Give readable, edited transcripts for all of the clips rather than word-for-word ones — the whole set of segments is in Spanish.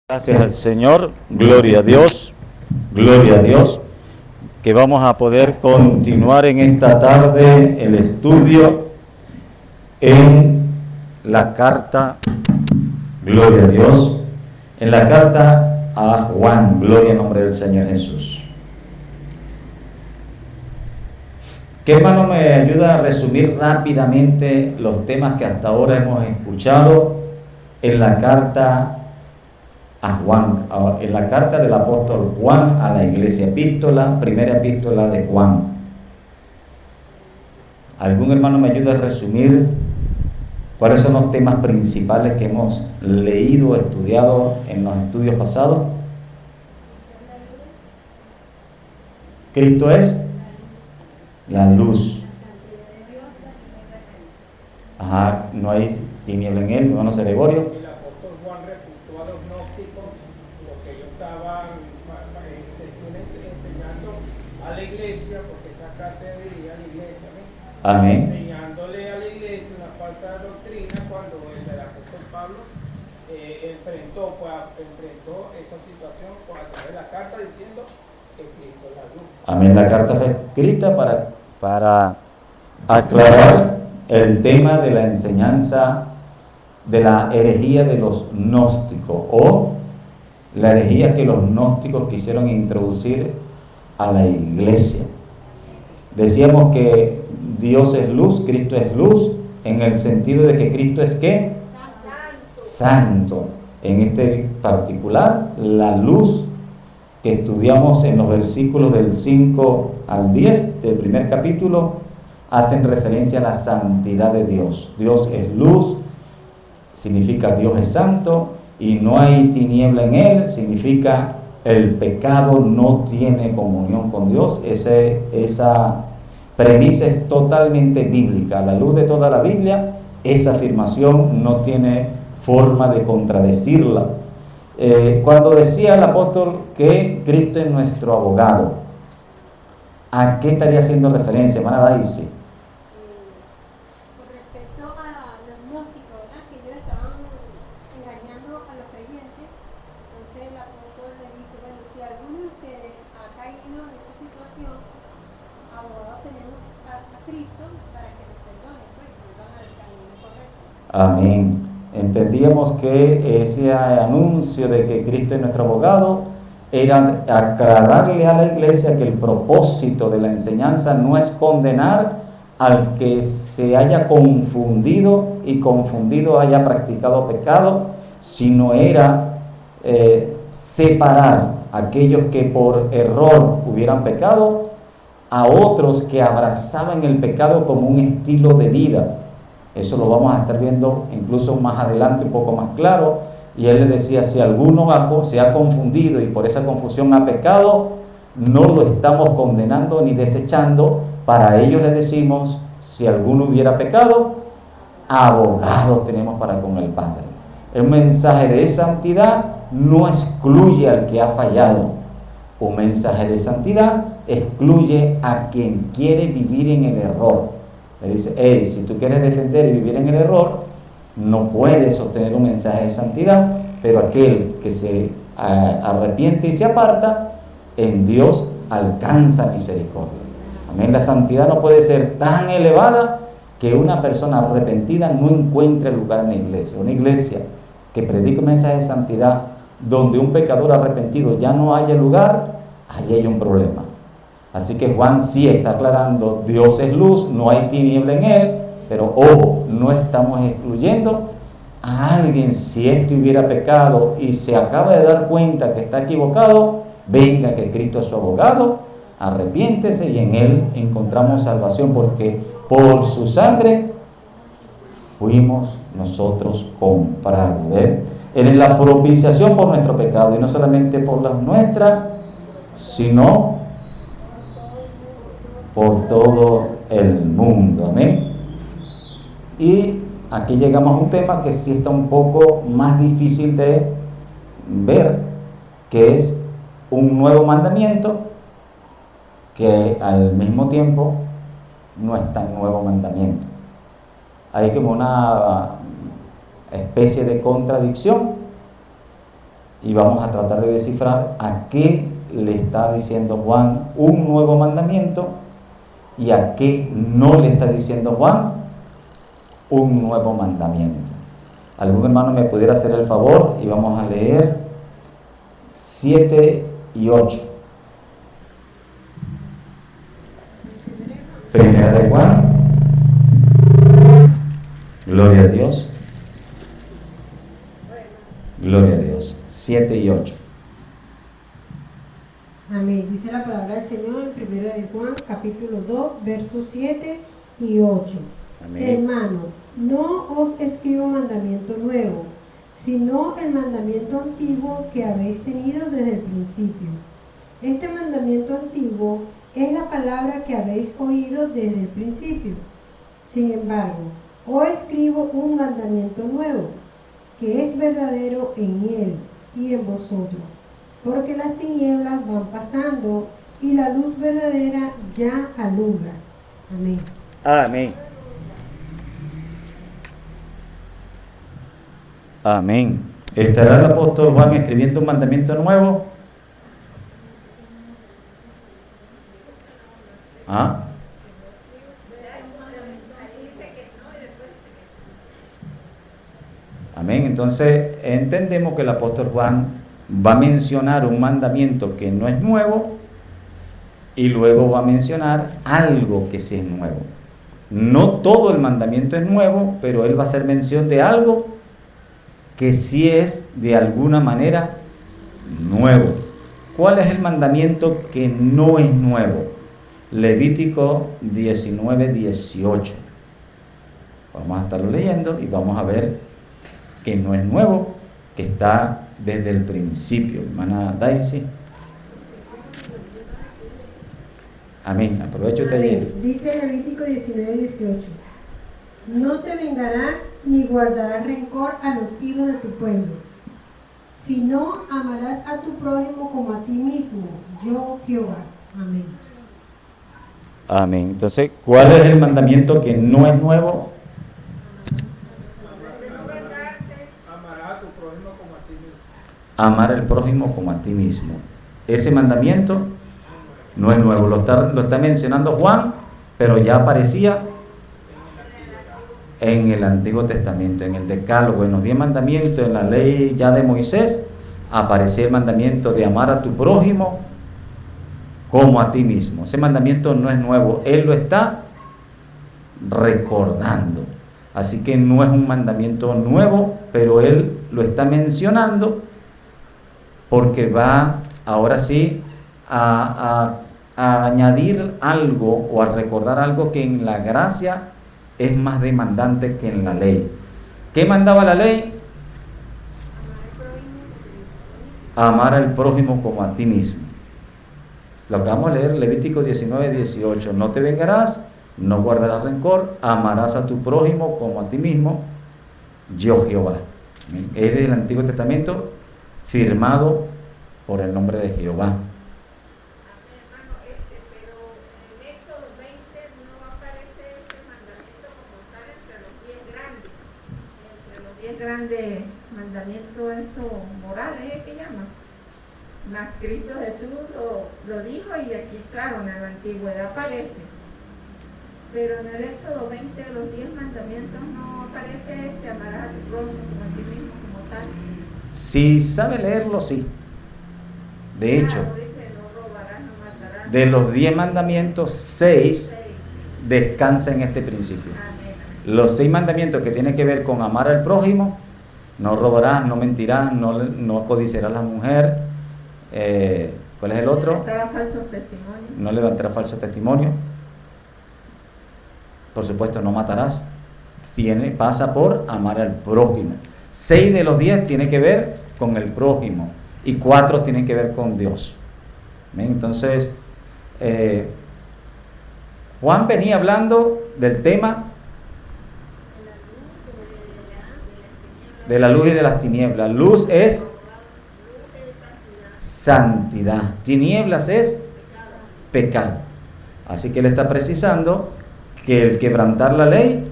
Gracias al Señor, gloria a Dios, que vamos a poder continuar en esta tarde el estudio en la carta, gloria a Dios, en la carta a Juan, gloria al nombre del Señor Jesús. ¿Qué hermano me ayuda a resumir rápidamente los temas que hasta ahora hemos escuchado en la carta a Juan, en la carta del apóstol Juan a la iglesia, primera epístola de Juan? ¿Algún hermano me ayuda a resumir cuáles son los temas principales que hemos leído, estudiado en los estudios pasados? Cristo es la luz. Ajá, no hay tiniebla en él, mi hermano Gregorio. Amén. Enseñándole a la iglesia una falsa doctrina cuando el apóstol Pablo enfrentó esa situación a través de la carta diciendo que Cristo es la luz. Amén. La carta fue escrita para aclarar el tema de la enseñanza de la herejía de los gnósticos, o la herejía que los gnósticos quisieron introducir a la iglesia. Decíamos que Dios es luz, Cristo es luz, en el sentido de que Cristo es ¿qué? Santo. En este particular, la luz que estudiamos en los versículos del 5 al 10 del primer capítulo hacen referencia a la santidad de Dios. Dios es luz, significa Dios es santo, y no hay tiniebla en él, significa el pecado no tiene comunión con Dios. Esa premisa es totalmente bíblica. A la luz de toda la Biblia, esa afirmación no tiene forma de contradecirla. Cuando decía el apóstol que Cristo es nuestro abogado, ¿a qué estaría haciendo referencia, hermana Daisy? Con respecto a los gnósticos, ¿verdad? Que ellos estaban engañando a los creyentes. Entonces el apóstol le dice, bueno, si alguno de ustedes ha caído en esa situación, abogado tenemos a Cristo para que nos perdone, pues, que van al camino correcto. Amén. Entendíamos que ese anuncio de que Cristo es nuestro abogado era aclararle a la iglesia que el propósito de la enseñanza no es condenar al que se haya confundido haya practicado pecado, sino era separar a aquellos que por error hubieran pecado a otros que abrazaban el pecado como un estilo de vida. Eso lo vamos a estar viendo incluso más adelante, un poco más claro. Y él le decía, si alguno se ha confundido y por esa confusión ha pecado, no lo estamos condenando ni desechando. Para ellos le decimos, si alguno hubiera pecado, abogados tenemos para con el Padre. El mensaje de santidad no excluye al que ha fallado. Un mensaje de santidad excluye a quien quiere vivir en el error. Le dice, hey, si tú quieres defender y vivir en el error, no puedes sostener un mensaje de santidad, pero aquel que se arrepiente y se aparta, en Dios alcanza misericordia. Amén. La santidad no puede ser tan elevada que una persona arrepentida no encuentre lugar en la iglesia. Una iglesia que predica un mensaje de santidad donde un pecador arrepentido ya no haya lugar, ahí hay un problema. Así que Juan sí está aclarando, Dios es luz, no hay tiniebla en él, pero ojo, no estamos excluyendo a alguien. Si hubiera pecado y se acaba de dar cuenta que está equivocado, venga que Cristo es su abogado, arrepiéntese y en él encontramos salvación, porque por su sangre fuimos nosotros comprados. Él es la propiciación por nuestro pecado, y no solamente por las nuestras, sino por todo el mundo. Amén. Y aquí llegamos a un tema que sí está un poco más difícil de ver, que es un nuevo mandamiento que al mismo tiempo no es tan nuevo mandamiento. Hay como una especie de contradicción, y vamos a tratar de descifrar a qué le está diciendo Juan un nuevo mandamiento y a qué no le está diciendo Juan un nuevo mandamiento. ¿Algún hermano me pudiera hacer el favor? Y vamos a leer 7 y 8. Primera de Juan. Gloria a Dios. Gloria a Dios. 7 y 8. Amén. Dice la palabra del Señor en 1 de Juan, capítulo 2, versos 7 y 8. Amén. Hermano, no os escribo mandamiento nuevo, sino el mandamiento antiguo que habéis tenido desde el principio. Este mandamiento antiguo es la palabra que habéis oído desde el principio. Sin embargo, os escribo un mandamiento nuevo, que es verdadero en él y en vosotros, porque las tinieblas van pasando y la luz verdadera ya alumbra. Amén. Amén. Amén. ¿Estará el apóstol Juan escribiendo un mandamiento nuevo? ¿Ah? Amén. Entonces entendemos que el apóstol Juan va a mencionar un mandamiento que no es nuevo y luego va a mencionar algo que sí es nuevo. No todo el mandamiento es nuevo, pero él va a hacer mención de algo que sí es de alguna manera nuevo. ¿Cuál es el mandamiento que no es nuevo? Levítico 19:18. Vamos a estarlo leyendo y vamos a ver que no es nuevo, que está desde el principio. Hermana Daisy. Amén. Aprovecho este día. Dice Levítico 19:18. No te vengarás ni guardarás rencor a los hijos de tu pueblo, sino amarás a tu prójimo como a ti mismo, yo Jehová. Amén. Amén. Entonces, ¿cuál es el mandamiento que no es nuevo? Amarás a tu prójimo como a ti mismo. Amar al prójimo como a ti mismo. Ese mandamiento no es nuevo. Lo está mencionando Juan, pero ya aparecía en el Antiguo Testamento, en el Decálogo, en los 10 mandamientos, en la ley ya de Moisés, aparecía el mandamiento de amar a tu prójimo como a ti mismo. Ese mandamiento no es nuevo, él lo está recordando. Así que no es un mandamiento nuevo, pero él lo está mencionando porque va ahora sí a añadir algo o a recordar algo que en la gracia es más demandante que en la ley. ¿Qué mandaba la ley? Amar al prójimo como a ti mismo. Lo acabamos de leer, Levítico 19:18. No te vengarás, no guardarás rencor, amarás a tu prójimo como a ti mismo, yo Jehová. Es del Antiguo Testamento, firmado por el nombre de Jehová. Grande mandamiento estos morales, ¿es que llaman? Más Cristo Jesús lo dijo y aquí claro, en la antigüedad aparece, pero en el Éxodo 20 de los 10 mandamientos no aparece amarás a tu prójimo como a ti mismo como tal. Si sabe leerlo, sí. De hecho, dice, no robarás, no matarás, de los 10 mandamientos, 6 descansan en este principio. Los 6 mandamientos que tienen que ver con amar al prójimo: no robarás, no mentirás, no codiciarás a la mujer. ¿Cuál es el otro? levantarás falsos testimonios. No levantarás falso testimonio. Por supuesto, no matarás. Pasa por amar al prójimo. 6 de los 10 tiene que ver con el prójimo y 4 tienen que ver con Dios. ¿Ven? Entonces, Juan venía hablando del tema de la luz y de las tinieblas. Luz es santidad. Tinieblas es pecado. Así que él está precisando que el quebrantar la ley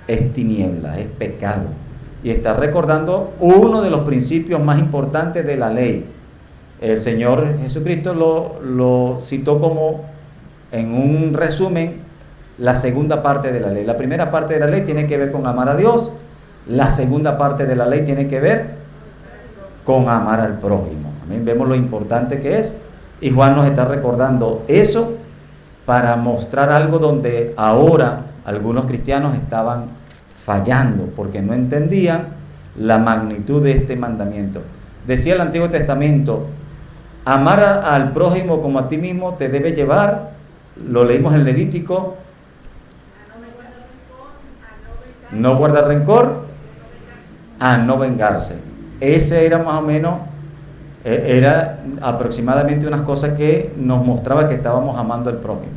es tiniebla, es pecado. y está recordando uno de los principios más importantes de la ley. El Señor Jesucristo lo citó como, en un resumen, la segunda parte de la ley. La primera parte de la ley tiene que ver con amar a Dios, la segunda parte de la ley tiene que ver con amar al prójimo. Amén. Vemos lo importante que es, y Juan nos está recordando eso para mostrar algo donde ahora algunos cristianos estaban fallando, porque no entendían la magnitud de este mandamiento. Decía el Antiguo Testamento, amar al prójimo como a ti mismo te debe llevar, lo leímos en Levítico, no guardar rencor, a no vengarse. Ese era más o menos, era aproximadamente unas cosas que nos mostraba que estábamos amando al prójimo.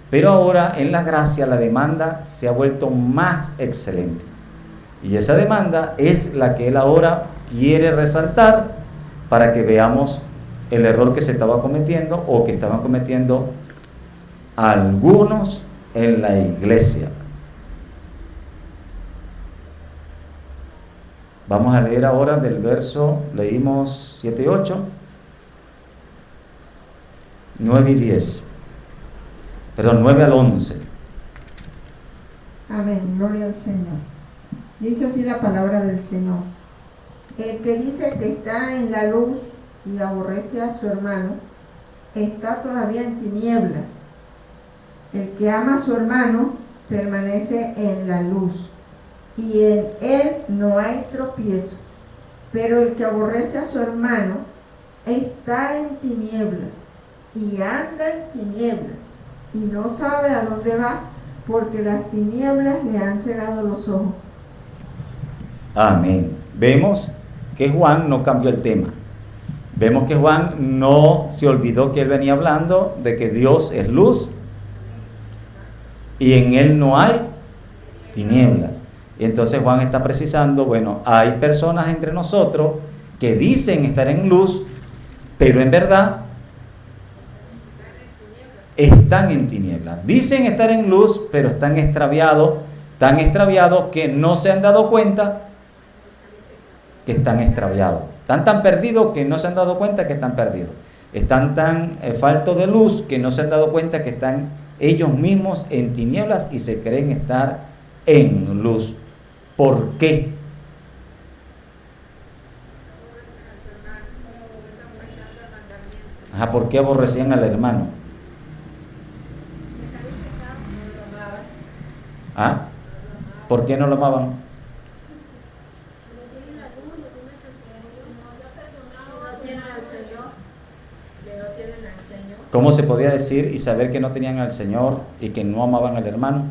Pero ahora en la gracia la demanda se ha vuelto más excelente. Y esa demanda es la que él ahora quiere resaltar para que veamos el error que se estaba cometiendo o que estaban cometiendo algunos en la iglesia. Vamos a leer ahora del verso, leímos 7 y 8, 9 y 10. Perdón, 9 al 11. Amén, gloria al Señor. Dice así la palabra del Señor. El que dice que está en la luz y aborrece a su hermano, está todavía en tinieblas. El que ama a su hermano permanece en la luz, y en él no hay tropiezo. Pero el que aborrece a su hermano está en tinieblas, y anda en tinieblas, y no sabe a dónde va, porque las tinieblas le han cegado los ojos. Amén. Vemos que Juan no cambió el tema. Vemos que Juan no se olvidó que él venía hablando de que Dios es luz y en él no hay tinieblas. Y entonces Juan está precisando, bueno, hay personas entre nosotros que dicen estar en luz, pero en verdad están en tinieblas. Dicen estar en luz, pero están extraviados, tan extraviados que no se han dado cuenta que están extraviados. Están tan perdidos que no se han dado cuenta que están perdidos. Están tan faltos de luz que no se han dado cuenta que están ellos mismos en tinieblas y se creen estar en luz. ¿Por qué? ¿Por qué aborrecían al hermano? ¿Por qué no lo amaban? ¿Cómo se podía decir y saber que no tenían al Señor y que no amaban al hermano?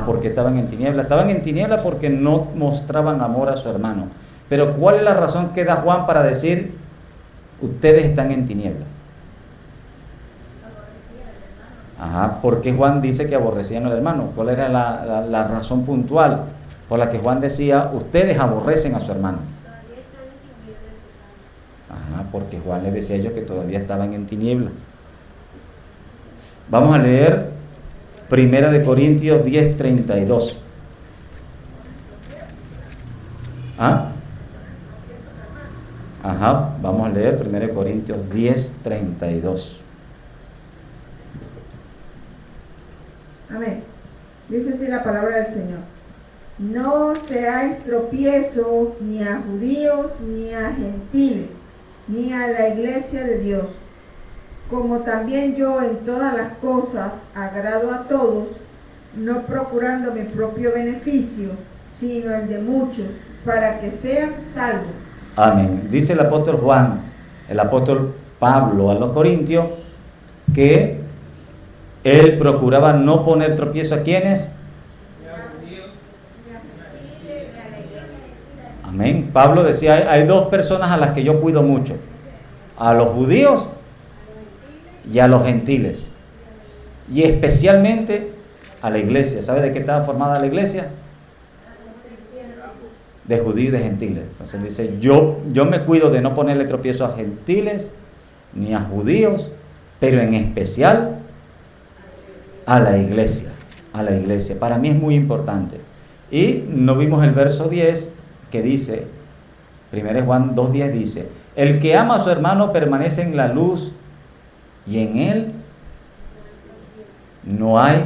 Porque estaban en tinieblas. Estaban en tinieblas porque no mostraban amor a su hermano. Pero ¿cuál es la razón que da Juan para decir ustedes están en tinieblas? ¿Por qué Juan dice que aborrecían al hermano? ¿Cuál era la razón puntual por la que Juan decía ustedes aborrecen a su hermano? Porque Juan les decía a ellos que todavía estaban en tinieblas. Vamos a leer 1 Corintios 10:32. Vamos a leer 1 Corintios 10:32. Amén. Dice así la palabra del Señor. No seáis tropiezo ni a judíos ni a gentiles, ni a la iglesia de Dios, como también yo en todas las cosas agrado a todos, no procurando mi propio beneficio, sino el de muchos, para que sean salvos. Amén. Dice el apóstol Juan, el apóstol Pablo a los Corintios, que él procuraba no poner tropiezo a quienes. Amén. Pablo decía, hay dos personas a las que yo cuido mucho, a los judíos y a los gentiles, y especialmente a la iglesia. ¿Sabe de qué estaba formada la iglesia? De judíos y de gentiles. Entonces dice, yo me cuido de no ponerle tropiezo a gentiles ni a judíos, pero en especial a la iglesia, a la iglesia. Para mí es muy importante. Y no vimos el verso 10 que dice, 1 Juan 2:10 dice, el que ama a su hermano permanece en la luz y en él no hay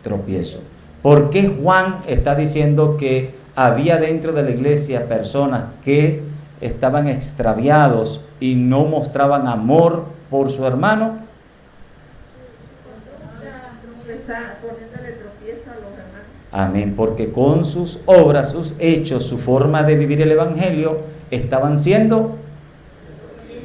tropiezo. ¿Por qué Juan está diciendo que había dentro de la iglesia personas que estaban extraviados y no mostraban amor por su hermano? Poniéndole tropiezo a los hermanos. Amén, porque con sus obras, sus hechos, su forma de vivir el evangelio estaban siendo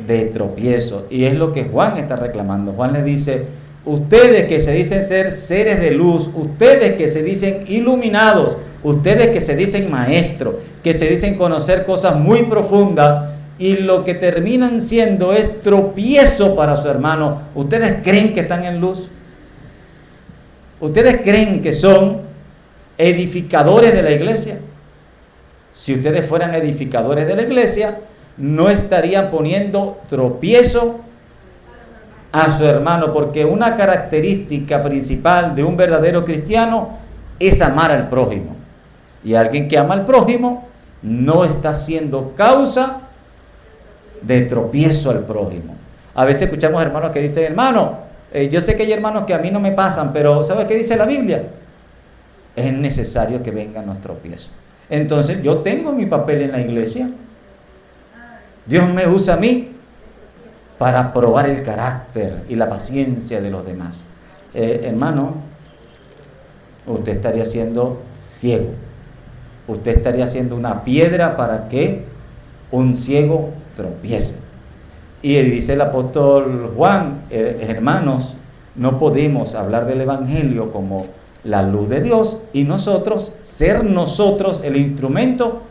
de tropiezo. Y es lo que Juan está reclamando. Juan le dice, ustedes que se dicen ser seres de luz, ustedes que se dicen iluminados, ustedes que se dicen maestros, que se dicen conocer cosas muy profundas, y lo que terminan siendo es tropiezo para su hermano, ¿ustedes creen que están en luz? ¿Ustedes creen que son edificadores de la iglesia? Si ustedes fueran edificadores de la iglesia, no estarían poniendo tropiezo a su hermano, porque una característica principal de un verdadero cristiano es amar al prójimo. Y alguien que ama al prójimo no está siendo causa de tropiezo al prójimo. A veces escuchamos hermanos que dicen, hermano, yo sé que hay hermanos que a mí no me pasan, pero ¿sabes qué dice la Biblia? Es necesario que vengan los tropiezos. Entonces yo tengo mi papel en la iglesia. Dios me usa a mí para probar el carácter y la paciencia de los demás. Hermano, usted estaría siendo ciego. Usted estaría siendo una piedra para que un ciego tropiece. Y dice el apóstol Juan, hermanos, no podemos hablar del evangelio como la luz de Dios y nosotros, ser nosotros el instrumento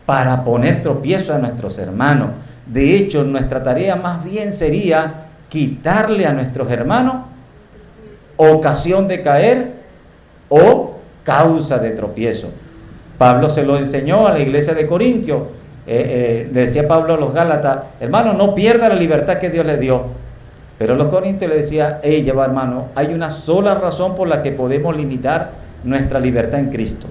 para poner tropiezo a nuestros hermanos. De hecho, nuestra tarea más bien sería quitarle a nuestros hermanos ocasión de caer o causa de tropiezo. Pablo se lo enseñó a la iglesia de Corintios. Le decía Pablo a los Gálatas, hermano, no pierda la libertad que Dios le dio. Pero a los Corintios le decía, hermano, hay una sola razón por la que podemos limitar nuestra libertad en Cristo.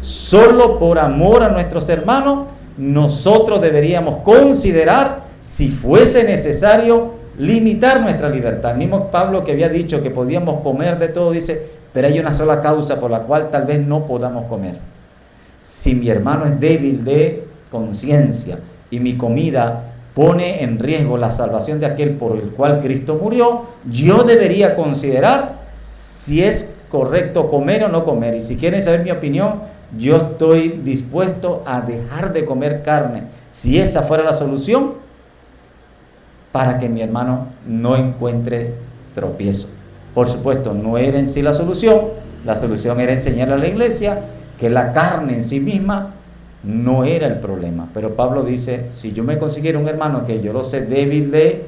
Solo por amor a nuestros hermanos, nosotros deberíamos considerar si fuese necesario limitar nuestra libertad. El mismo Pablo, que había dicho que podíamos comer de todo, dice, pero hay una sola causa por la cual tal vez no podamos comer. Si mi hermano es débil de conciencia y mi comida pone en riesgo la salvación de aquel por el cual Cristo murió, yo debería considerar si es correcto comer o no comer. Y si quieren saber mi opinión, yo estoy dispuesto a dejar de comer carne, si esa fuera la solución, para que mi hermano no encuentre tropiezo. Por supuesto, no era en sí la solución era enseñarle a la iglesia que la carne en sí misma no era el problema. Pero Pablo dice, si yo me consiguiera un hermano que yo lo sé débil de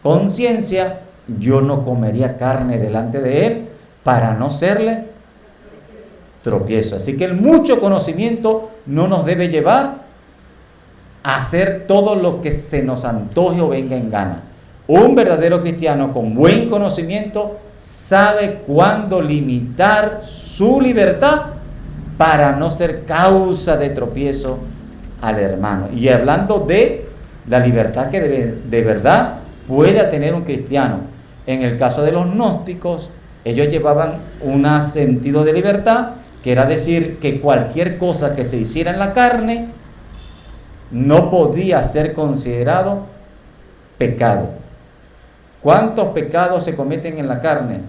conciencia, yo no comería carne delante de él para no serle tropiezo. Así que el mucho conocimiento no nos debe llevar a hacer todo lo que se nos antoje o venga en gana. Un verdadero cristiano con buen conocimiento sabe cuándo limitar su libertad para no ser causa de tropiezo al hermano. Y hablando de la libertad que de verdad puede tener un cristiano. En el caso de los gnósticos, ellos llevaban un sentido de libertad, que era decir que cualquier cosa que se hiciera en la carne no podía ser considerado pecado. ¿Cuántos pecados se cometen en la carne?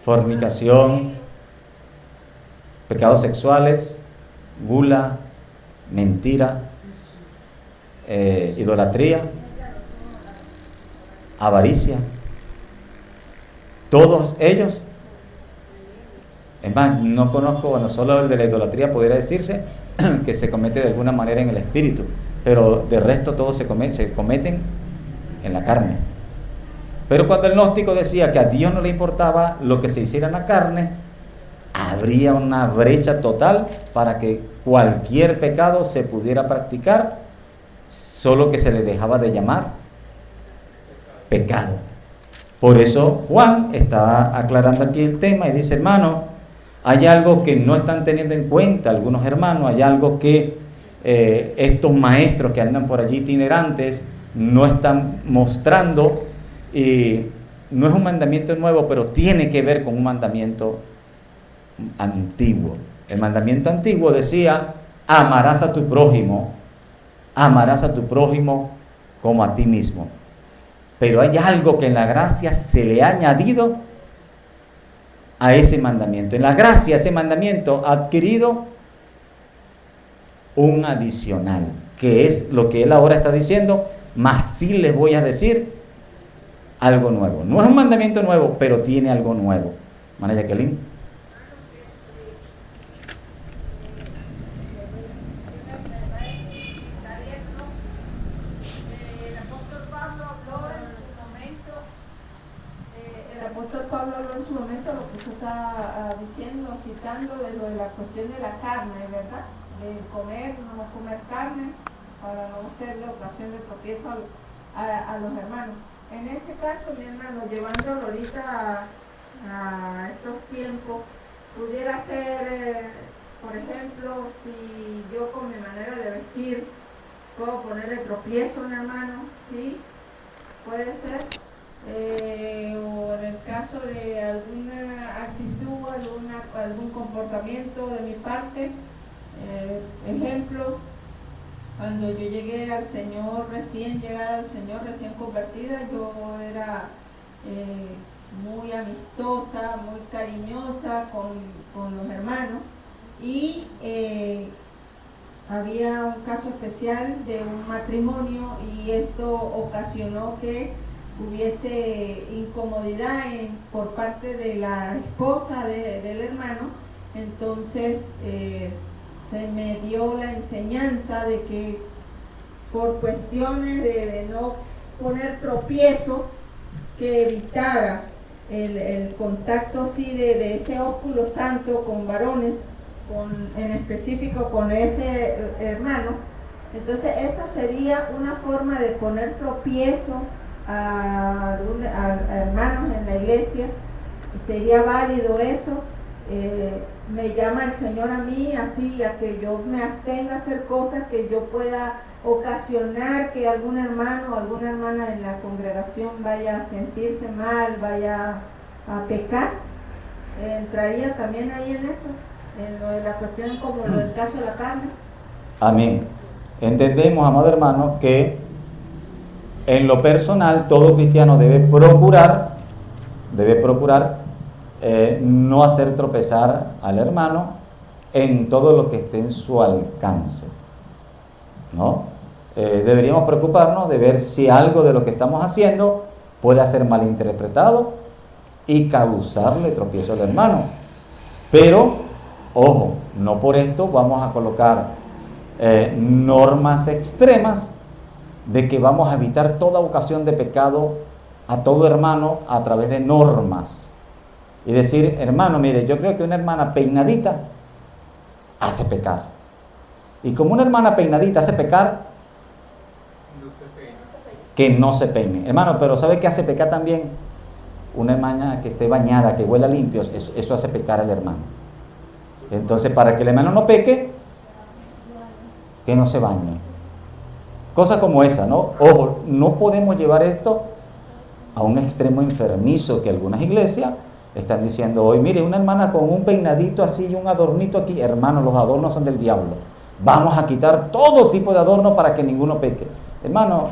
Fornicación, pecados sexuales, gula, mentira, idolatría, avaricia. Todos ellos. Es más, no conozco, bueno, solo el de la idolatría pudiera decirse que se comete de alguna manera en el espíritu, pero de resto todos se cometen en la carne. Pero cuando el gnóstico decía que a Dios no le importaba lo que se hiciera en la carne, habría una brecha total para que cualquier pecado se pudiera practicar solo que se le dejaba de llamar pecado. Por eso Juan está aclarando aquí el tema y dice, hermano, hay algo que no están teniendo en cuenta algunos hermanos, hay algo que estos maestros que andan por allí itinerantes no están mostrando, y no es un mandamiento nuevo, pero tiene que ver con un mandamiento antiguo. El mandamiento antiguo decía, amarás a tu prójimo como a ti mismo. Pero hay algo que en la gracia se le ha añadido a ese mandamiento. En la gracia ese mandamiento ha adquirido un adicional, que es lo que él ahora está diciendo, mas sí les voy a decir algo nuevo. No es un mandamiento nuevo, pero tiene algo nuevo. María Jacqueline. Pablo habló en su momento lo que usted está diciendo, citando de lo de la cuestión de la carne, ¿verdad? De comer, no comer carne, para no ser de ocasión de tropiezo a los hermanos. En ese caso, mi hermano, llevándolo ahorita a estos tiempos, pudiera ser, por ejemplo, si yo con mi manera de vestir puedo ponerle tropiezo a un hermano, ¿sí? Puede ser. O en el caso de alguna actitud, algún comportamiento de mi parte, ejemplo, cuando yo llegué al Señor, recién llegada al Señor, recién convertida, yo era muy amistosa, muy cariñosa con los hermanos, y había un caso especial de un matrimonio, y esto ocasionó que hubiese incomodidad por parte de la esposa del hermano. Entonces se me dio la enseñanza de que por cuestiones de no poner tropiezo, que evitara el contacto así de ese ósculo santo con varones, en específico con ese hermano. Entonces esa sería una forma de poner tropiezo a hermanos en la iglesia. Sería válido eso. Me llama el Señor a mí así, a que yo me abstenga a hacer cosas que yo pueda ocasionar que algún hermano o alguna hermana en la congregación vaya a sentirse mal, vaya a pecar. Entraría también ahí en eso, en lo de la cuestión como lo del caso de la carne. Amén. Entendemos, amado hermano, que en lo personal todo cristiano debe procurar no hacer tropezar al hermano en todo lo que esté en su alcance, ¿no? Deberíamos preocuparnos de ver si algo de lo que estamos haciendo puede ser malinterpretado y causarle tropiezo al hermano. Pero, ojo, no por esto vamos a colocar normas extremas de que vamos a evitar toda ocasión de pecado a todo hermano a través de normas. Y decir, hermano, mire, yo creo que una hermana peinadita hace pecar. Y como una hermana peinadita hace pecar, que no se peine. Hermano, pero ¿sabe qué hace pecar también? Una hermana que esté bañada, que huela limpio, eso hace pecar al hermano. Entonces, para que el hermano no peque, que no se bañe. Cosas como esa, ¿no? Ojo, no podemos llevar esto a un extremo enfermizo que algunas iglesias están diciendo hoy, mire, una hermana con un peinadito así y un adornito aquí. Hermano, los adornos son del diablo. Vamos a quitar todo tipo de adorno para que ninguno peque. Hermano,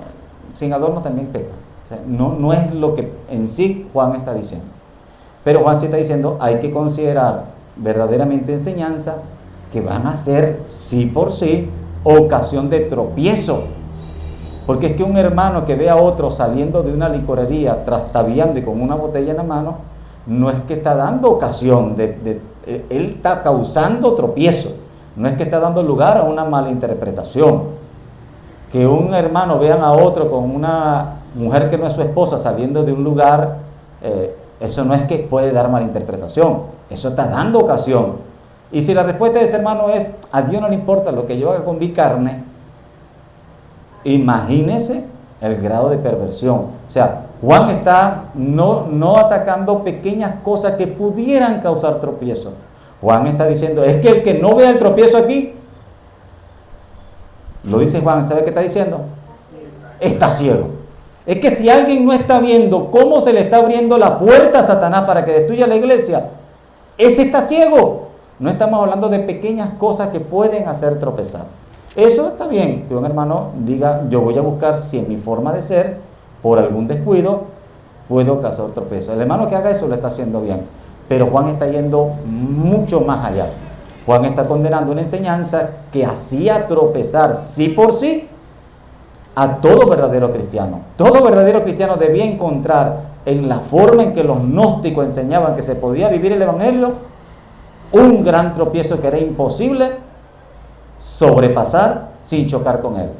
sin adorno también peca. O sea, no es lo que en sí Juan está diciendo. Pero Juan sí está diciendo, hay que considerar verdaderamente enseñanza que van a ser, sí por sí, ocasión de tropiezo. Porque es que un hermano que ve a otro saliendo de una licorería, trastabilando y con una botella en la mano, no es que está dando ocasión, él está causando tropiezo. No es que está dando lugar a una mala interpretación. Que un hermano vean a otro con una mujer que no es su esposa saliendo de un lugar, eso no es que puede dar mala interpretación. Eso está dando ocasión. Y si la respuesta de ese hermano es, a Dios no le importa lo que yo haga con mi carne, Imagínese el grado de perversión. O sea, Juan está no atacando pequeñas cosas que pudieran causar tropiezo. Juan está diciendo, es que el que no vea el tropiezo aquí, lo dice Juan, ¿sabe qué está diciendo? Está ciego. Es que si alguien no está viendo cómo se le está abriendo la puerta a Satanás para que destruya la iglesia, ese está ciego. No estamos hablando de pequeñas cosas que pueden hacer tropezar. Eso está bien, que un hermano diga, yo voy a buscar si en mi forma de ser, por algún descuido, puedo causar tropiezo. El hermano que haga eso lo está haciendo bien. Pero Juan está yendo mucho más allá. Juan está condenando una enseñanza que hacía tropezar, sí por sí, a todo verdadero cristiano. Todo verdadero cristiano debía encontrar en la forma en que los gnósticos enseñaban que se podía vivir el evangelio, un gran tropiezo que era imposible sobrepasar sin chocar con él.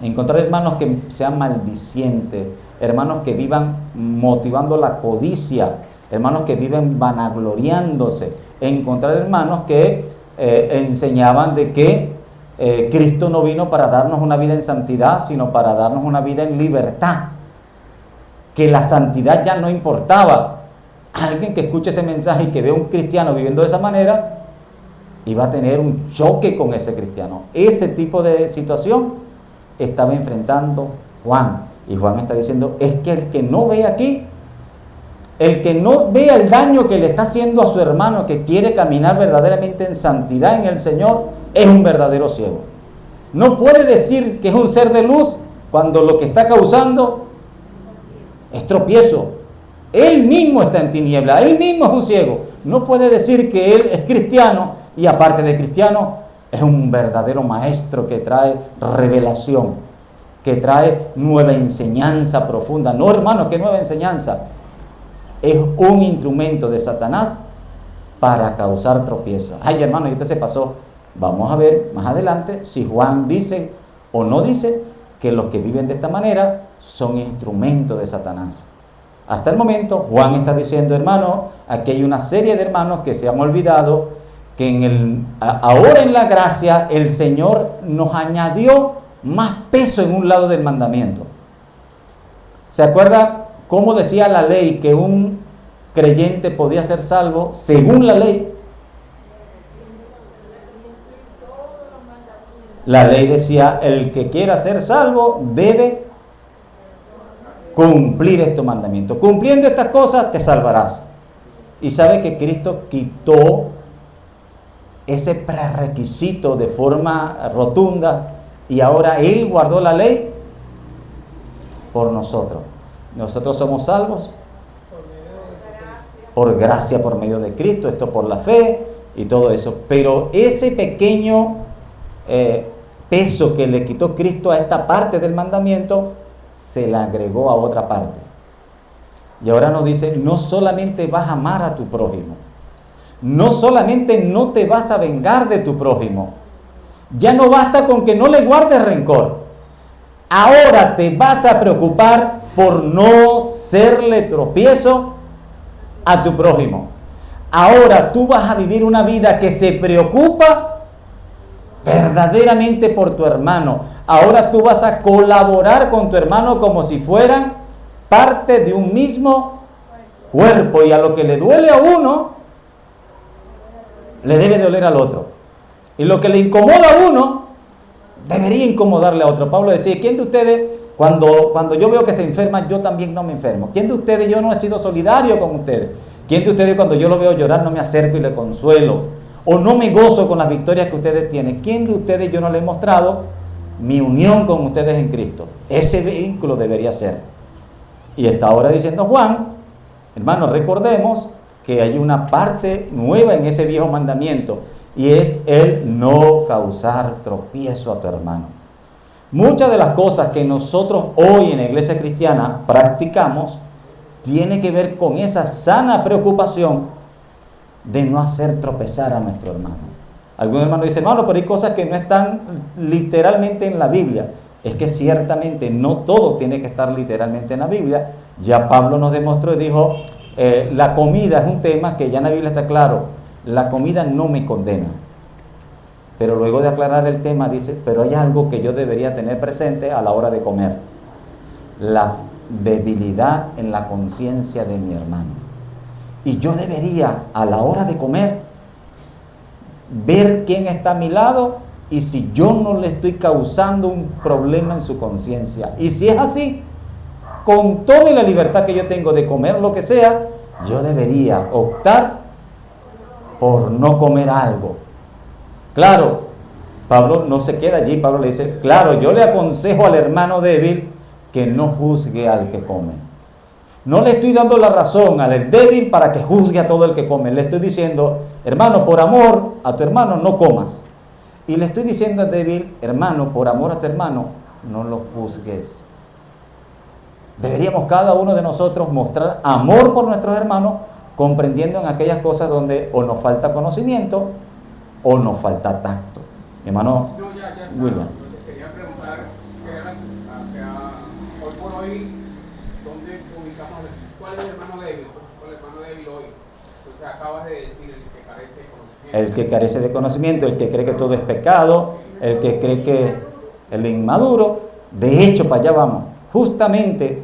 Encontrar hermanos que sean maldicientes, hermanos que vivan motivando la codicia, hermanos que viven vanagloriándose. Encontrar hermanos que enseñaban de que Cristo no vino para darnos una vida en santidad, sino para darnos una vida en libertad. Que la santidad ya no importaba. Alguien que escuche ese mensaje y que vea un cristiano viviendo de esa manera, iba a tener un choque con ese cristiano. Ese tipo de situación estaba enfrentando Juan. Y Juan está diciendo, es que el que no ve aquí, el que no vea el daño que le está haciendo a su hermano, que quiere caminar verdaderamente en santidad en el Señor, es un verdadero ciego. No puede decir que es un ser de luz cuando lo que está causando es tropiezo. Él mismo está en tiniebla, él mismo es un ciego. No puede decir que él es cristiano y aparte de cristiano es un verdadero maestro que trae revelación, que trae nueva enseñanza profunda. No, hermano, ¿qué nueva enseñanza? Es un instrumento de Satanás para causar tropiezo. Ay, hermano, y usted se pasó. Vamos a ver más adelante si Juan dice o no dice que los que viven de esta manera son instrumentos de Satanás. Hasta el momento, Juan está diciendo, hermano, aquí hay una serie de hermanos que se han olvidado que ahora en la gracia el Señor nos añadió más peso en un lado del mandamiento. ¿Se acuerda cómo decía la ley que un creyente podía ser salvo según la ley? La ley decía, el que quiera ser salvo debe cumplir estos mandamientos. Cumpliendo estas cosas te salvarás. Y sabe que Cristo quitó ese prerequisito de forma rotunda y ahora Él guardó la ley por nosotros. Nosotros somos salvos por gracia, por medio de Cristo, esto por la fe y todo eso. Pero ese pequeño peso que le quitó Cristo a esta parte del mandamiento, se la agregó a otra parte. Y ahora nos dice, no solamente vas a amar a tu prójimo, no solamente no te vas a vengar de tu prójimo, ya no basta con que no le guardes rencor, ahora te vas a preocupar por no serle tropiezo a tu prójimo. Ahora tú vas a vivir una vida que se preocupa verdaderamente por tu hermano. Ahora tú vas a colaborar con tu hermano como si fueran parte de un mismo cuerpo. Y a lo que le duele a uno, le debe doler al otro. Y lo que le incomoda a uno, debería incomodarle a otro. Pablo decía, ¿quién de ustedes, cuando yo veo que se enferma, yo también no me enfermo? ¿Quién de ustedes, yo no he sido solidario con ustedes? ¿Quién de ustedes, cuando yo lo veo llorar, no me acerco y le consuelo? O no me gozo con las victorias que ustedes tienen. ¿Quién de ustedes yo no le he mostrado mi unión con ustedes en Cristo? Ese vínculo debería ser. Y está ahora diciendo Juan, hermanos, recordemos que hay una parte nueva en ese viejo mandamiento, y es el no causar tropiezo a tu hermano. Muchas de las cosas que nosotros hoy en la iglesia cristiana practicamos tiene que ver con esa sana preocupación de no hacer tropezar a nuestro hermano. Algún hermano dice, hermano, pero hay cosas que no están literalmente en la Biblia. Es que ciertamente no todo tiene que estar literalmente en la Biblia. Ya Pablo nos demostró y dijo, la comida es un tema que ya en la Biblia está claro. La comida no me condena. Pero luego de aclarar el tema dice, pero hay algo que yo debería tener presente a la hora de comer. La debilidad en la conciencia de mi hermano. Y yo debería, a la hora de comer, ver quién está a mi lado y si yo no le estoy causando un problema en su conciencia. Y si es así, con toda la libertad que yo tengo de comer lo que sea, yo debería optar por no comer algo. Claro, Pablo no se queda allí. Pablo le dice, claro, yo le aconsejo al hermano débil que no juzgue al que come. No le estoy dando la razón al débil para que juzgue a todo el que come. Le estoy diciendo, hermano, por amor a tu hermano no comas. Y le estoy diciendo al débil, hermano, por amor a tu hermano, no lo juzgues. Deberíamos cada uno de nosotros mostrar amor por nuestros hermanos, comprendiendo en aquellas cosas donde o nos falta conocimiento o nos falta tacto. Mi hermano William. Te quería preguntar, hoy por hoy, ¿dónde ubicamos, cuál es el hermano débil? ¿Cuál es el hermano débil hoy? Entonces acabas de decir el que carece de conocimiento. El que carece de conocimiento, el que cree que todo es pecado, el que cree que el inmaduro. De hecho, para allá vamos. Justamente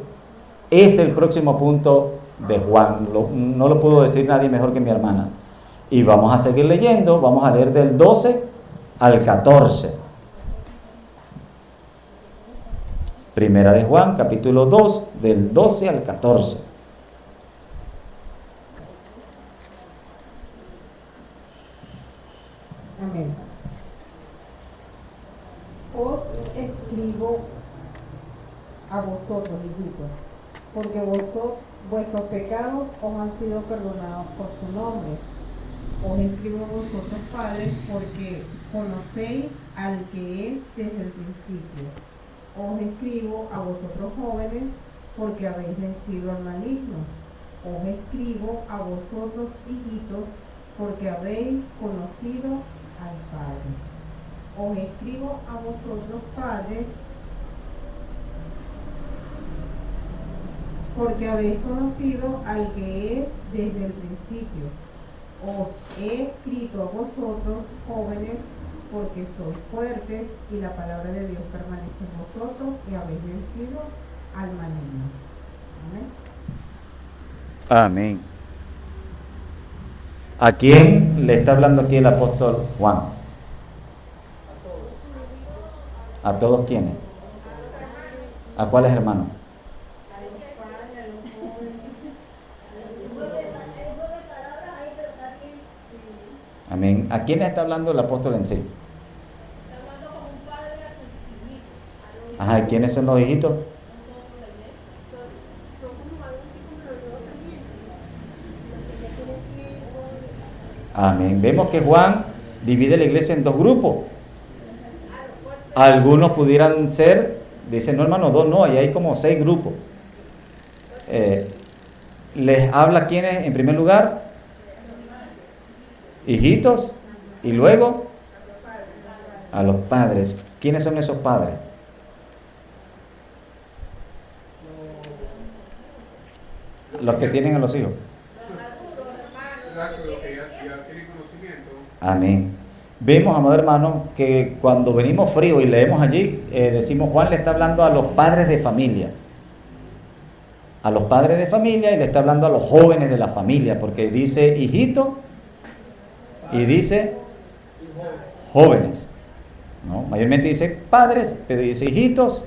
es el próximo punto de Juan. No lo pudo decir nadie mejor que mi hermana. Y vamos a seguir leyendo, vamos a leer del 12 al 14. Primera de Juan, capítulo 2, del 12 al 14. Amén. Os escribo a vosotros, hijitos, porque vuestros pecados os han sido perdonados por su nombre. Os escribo a vosotros, padres, porque conocéis al que es desde el principio. Os escribo a vosotros, jóvenes, porque habéis vencido al maligno. Os escribo a vosotros, hijitos, porque habéis conocido al Padre. Os escribo a vosotros, padres, porque habéis conocido al que es desde el principio. Os he escrito a vosotros, jóvenes, porque sois fuertes y la palabra de Dios permanece en vosotros y habéis vencido al maligno. Amén. Amén. ¿A quién le está hablando aquí el apóstol Juan? ¿A todos quiénes? ¿A cuáles hermanos? Amén. ¿A quién está hablando el apóstol en sí? Ajá, ¿quiénes son los hijitos? Amén. Vemos que Juan divide la iglesia en dos grupos. Algunos pudieran ser, dicen, no hermano, dos no, ahí hay como 6 grupos. Les habla a quienes, en primer lugar, hijitos, y luego a los padres. ¿Quiénes son esos padres? Los que tienen a los hijos. Amén. Vemos, amados hermanos, que cuando venimos fríos y leemos allí, decimos, Juan le está hablando a los padres de familia. A los padres de familia, y le está hablando a los jóvenes de la familia, porque dice hijito y dice jóvenes. ¿No? Mayormente dice padres, pero dice hijitos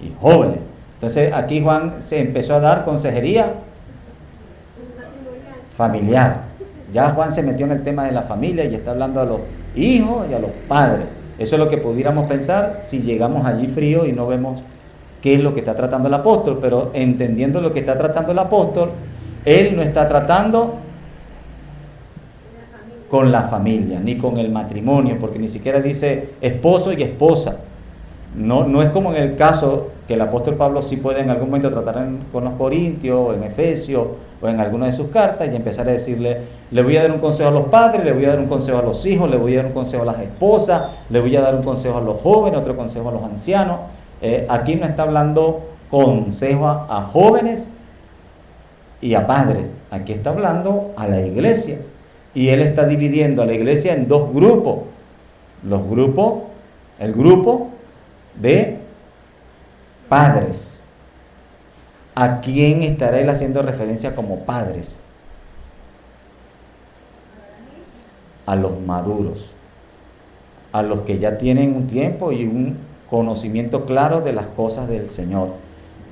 y jóvenes. Entonces aquí Juan se empezó a dar consejería familiar. Ya Juan se metió en el tema de la familia y está hablando a los hijos y a los padres. Eso es lo que pudiéramos pensar si llegamos allí frío y no vemos qué es lo que está tratando el apóstol. Pero entendiendo lo que está tratando el apóstol, él no está tratando con la familia, ni con el matrimonio, porque ni siquiera dice esposo y esposa. No es como en el caso que el apóstol Pablo sí puede en algún momento tratar con los Corintios, o en Efesios, o en alguna de sus cartas, y empezar a decirle, le voy a dar un consejo a los padres, le voy a dar un consejo a los hijos, le voy a dar un consejo a las esposas, le voy a dar un consejo a los jóvenes, otro consejo a los ancianos. Aquí no está hablando consejo a jóvenes y a padres, aquí está hablando a la iglesia. Y él está dividiendo a la iglesia en dos grupos. El grupo de padres. ¿A quién estará él haciendo referencia como padres? A los maduros, a los que ya tienen un tiempo y un conocimiento claro de las cosas del Señor.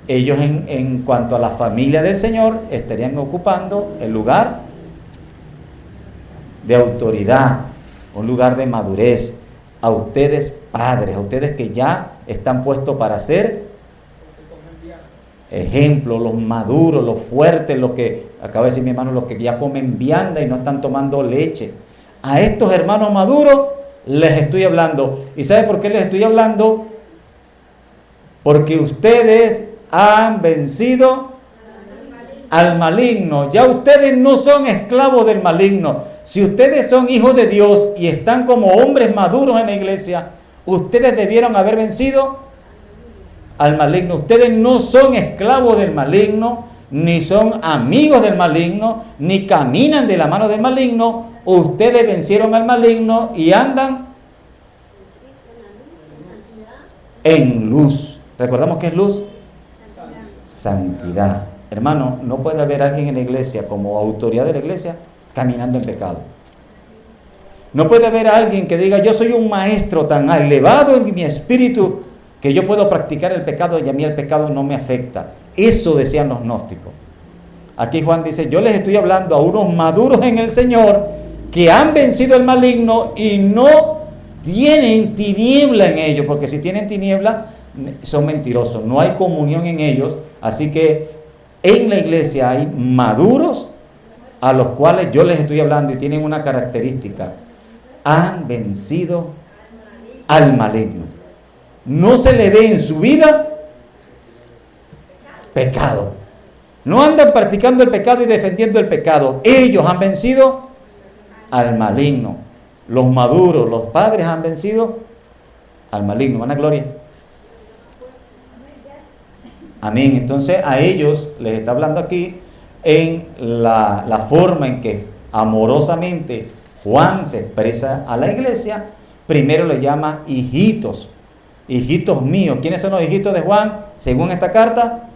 Ellos en cuanto a la familia del Señor estarían ocupando el lugar de autoridad, un lugar de madurez. A ustedes padres, a ustedes que ya están puestos para ser ejemplo, los maduros, los fuertes, los que, acaba de decir mi hermano, los que ya comen vianda y no están tomando leche. A estos hermanos maduros les estoy hablando. ¿Y sabe por qué les estoy hablando? Porque ustedes han vencido al maligno. Ya ustedes no son esclavos del maligno. Si ustedes son hijos de Dios y están como hombres maduros en la iglesia, ustedes debieron haber vencido al maligno. Ustedes no son esclavos del maligno, ni son amigos del maligno, ni caminan de la mano del maligno. Ustedes vencieron al maligno y andan en luz. ¿Recordamos qué es luz? Santidad. Hermano, no puede haber alguien en la iglesia como autoridad de la iglesia caminando en pecado. No puede haber alguien que diga: yo soy un maestro tan elevado en mi espíritu que yo puedo practicar el pecado y a mí el pecado no me afecta. Eso decían los gnósticos. Aquí Juan dice: yo les estoy hablando a unos maduros en el Señor que han vencido el maligno y no tienen tiniebla en ellos, porque si tienen tiniebla son mentirosos, no hay comunión en ellos. Así que en la iglesia hay maduros a los cuales yo les estoy hablando y tienen una característica: han vencido al maligno. No se le ve en su vida pecado. No andan practicando el pecado y defendiendo el pecado. Ellos han vencido al maligno. Los maduros, los padres han vencido al maligno. ¿Van a gloria? Amén. Entonces a ellos les está hablando aquí en la forma en que amorosamente Juan se expresa a la iglesia. Primero le llama hijitos. Hijitos míos. ¿Quiénes son los hijitos de Juan según esta carta?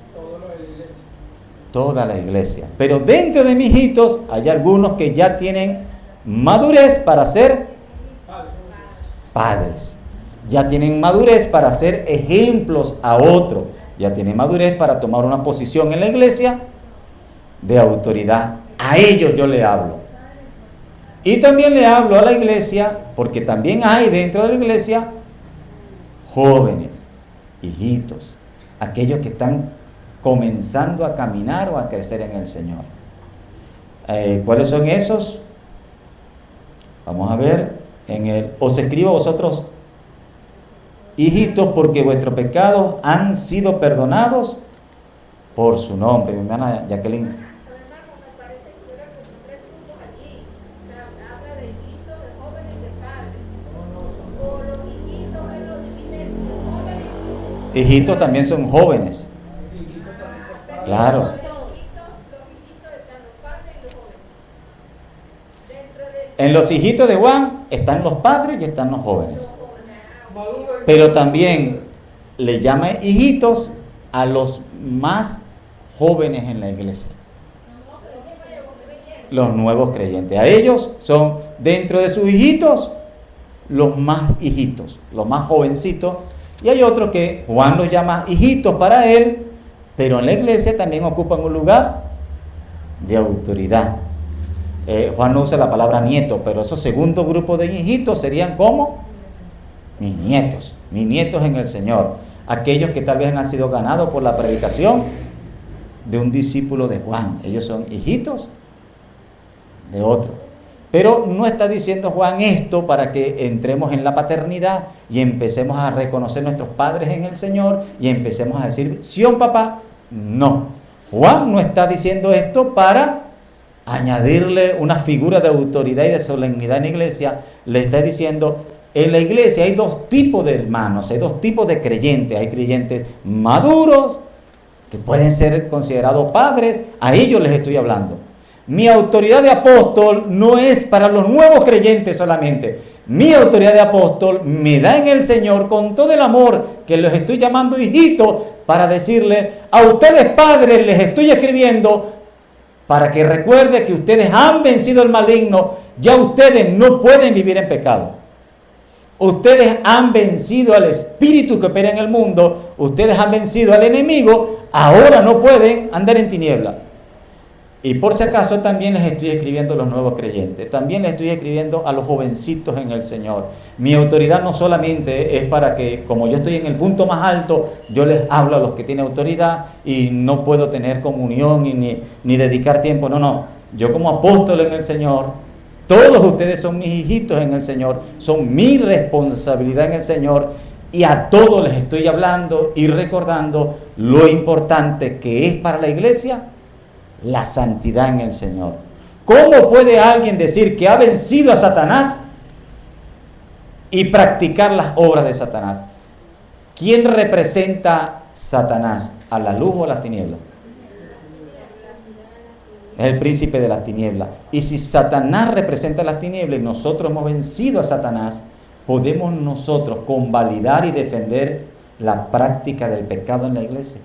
Toda la iglesia. Pero dentro de mis hijitos hay algunos que ya tienen madurez para ser padres. Ya tienen madurez para ser ejemplos a otros. Ya tienen madurez para tomar una posición en la iglesia de autoridad. A ellos yo le hablo. Y también le hablo a la iglesia, porque también hay dentro de la iglesia jóvenes, hijitos, aquellos que están comenzando a caminar o a crecer en el Señor. ¿Cuáles son esos? Vamos a ver. Os escribo a vosotros, hijitos, porque vuestros pecados han sido perdonados por su nombre. Mi hermana Jacqueline. Hijitos también son jóvenes. Claro. En los hijitos de Juan están los padres y están los jóvenes. Pero también le llama hijitos a los más jóvenes en la iglesia. Los nuevos creyentes. A ellos son, dentro de sus hijitos, los más hijitos, los más jovencitos. Y hay otros que Juan los llama hijitos para él, pero en la iglesia también ocupan un lugar de autoridad. Juan no usa la palabra nieto, pero esos segundo grupo de hijitos serían como mis nietos en el Señor. Aquellos que tal vez han sido ganados por la predicación de un discípulo de Juan. Ellos son hijitos de otro. Pero no está diciendo Juan esto para que entremos en la paternidad y empecemos a reconocer nuestros padres en el Señor y empecemos a decir, sí, papá. No. Juan no está diciendo esto para añadirle una figura de autoridad y de solemnidad en la iglesia. Le está diciendo, en la iglesia hay dos tipos de hermanos, hay dos tipos de creyentes. Hay creyentes maduros que pueden ser considerados padres, a ellos les estoy hablando. Mi autoridad de apóstol no es para los nuevos creyentes solamente. Mi autoridad de apóstol me da en el Señor con todo el amor que los estoy llamando hijitos para decirle a ustedes padres les estoy escribiendo para que recuerde que ustedes han vencido el maligno. Ya ustedes no pueden vivir en pecado. Ustedes han vencido al espíritu que opera en el mundo. Ustedes han vencido al enemigo. Ahora no pueden andar en tiniebla. Y por si acaso también les estoy escribiendo a los nuevos creyentes. También les estoy escribiendo a los jovencitos en el Señor. Mi autoridad no solamente es para que, como yo estoy en el punto más alto, yo les hablo a los que tienen autoridad y no puedo tener comunión ni dedicar tiempo. No. Yo como apóstol en el Señor, todos ustedes son mis hijitos en el Señor. Son mi responsabilidad en el Señor. Y a todos les estoy hablando y recordando lo importante que es para la iglesia la santidad en el Señor. ¿Cómo puede alguien decir que ha vencido a Satanás y practicar las obras de Satanás? ¿Quién representa Satanás? ¿A la luz o a las tinieblas? Es el príncipe de las tinieblas. Y si Satanás representa las tinieblas y nosotros hemos vencido a Satanás, podemos nosotros convalidar y defender la práctica del pecado en la iglesia.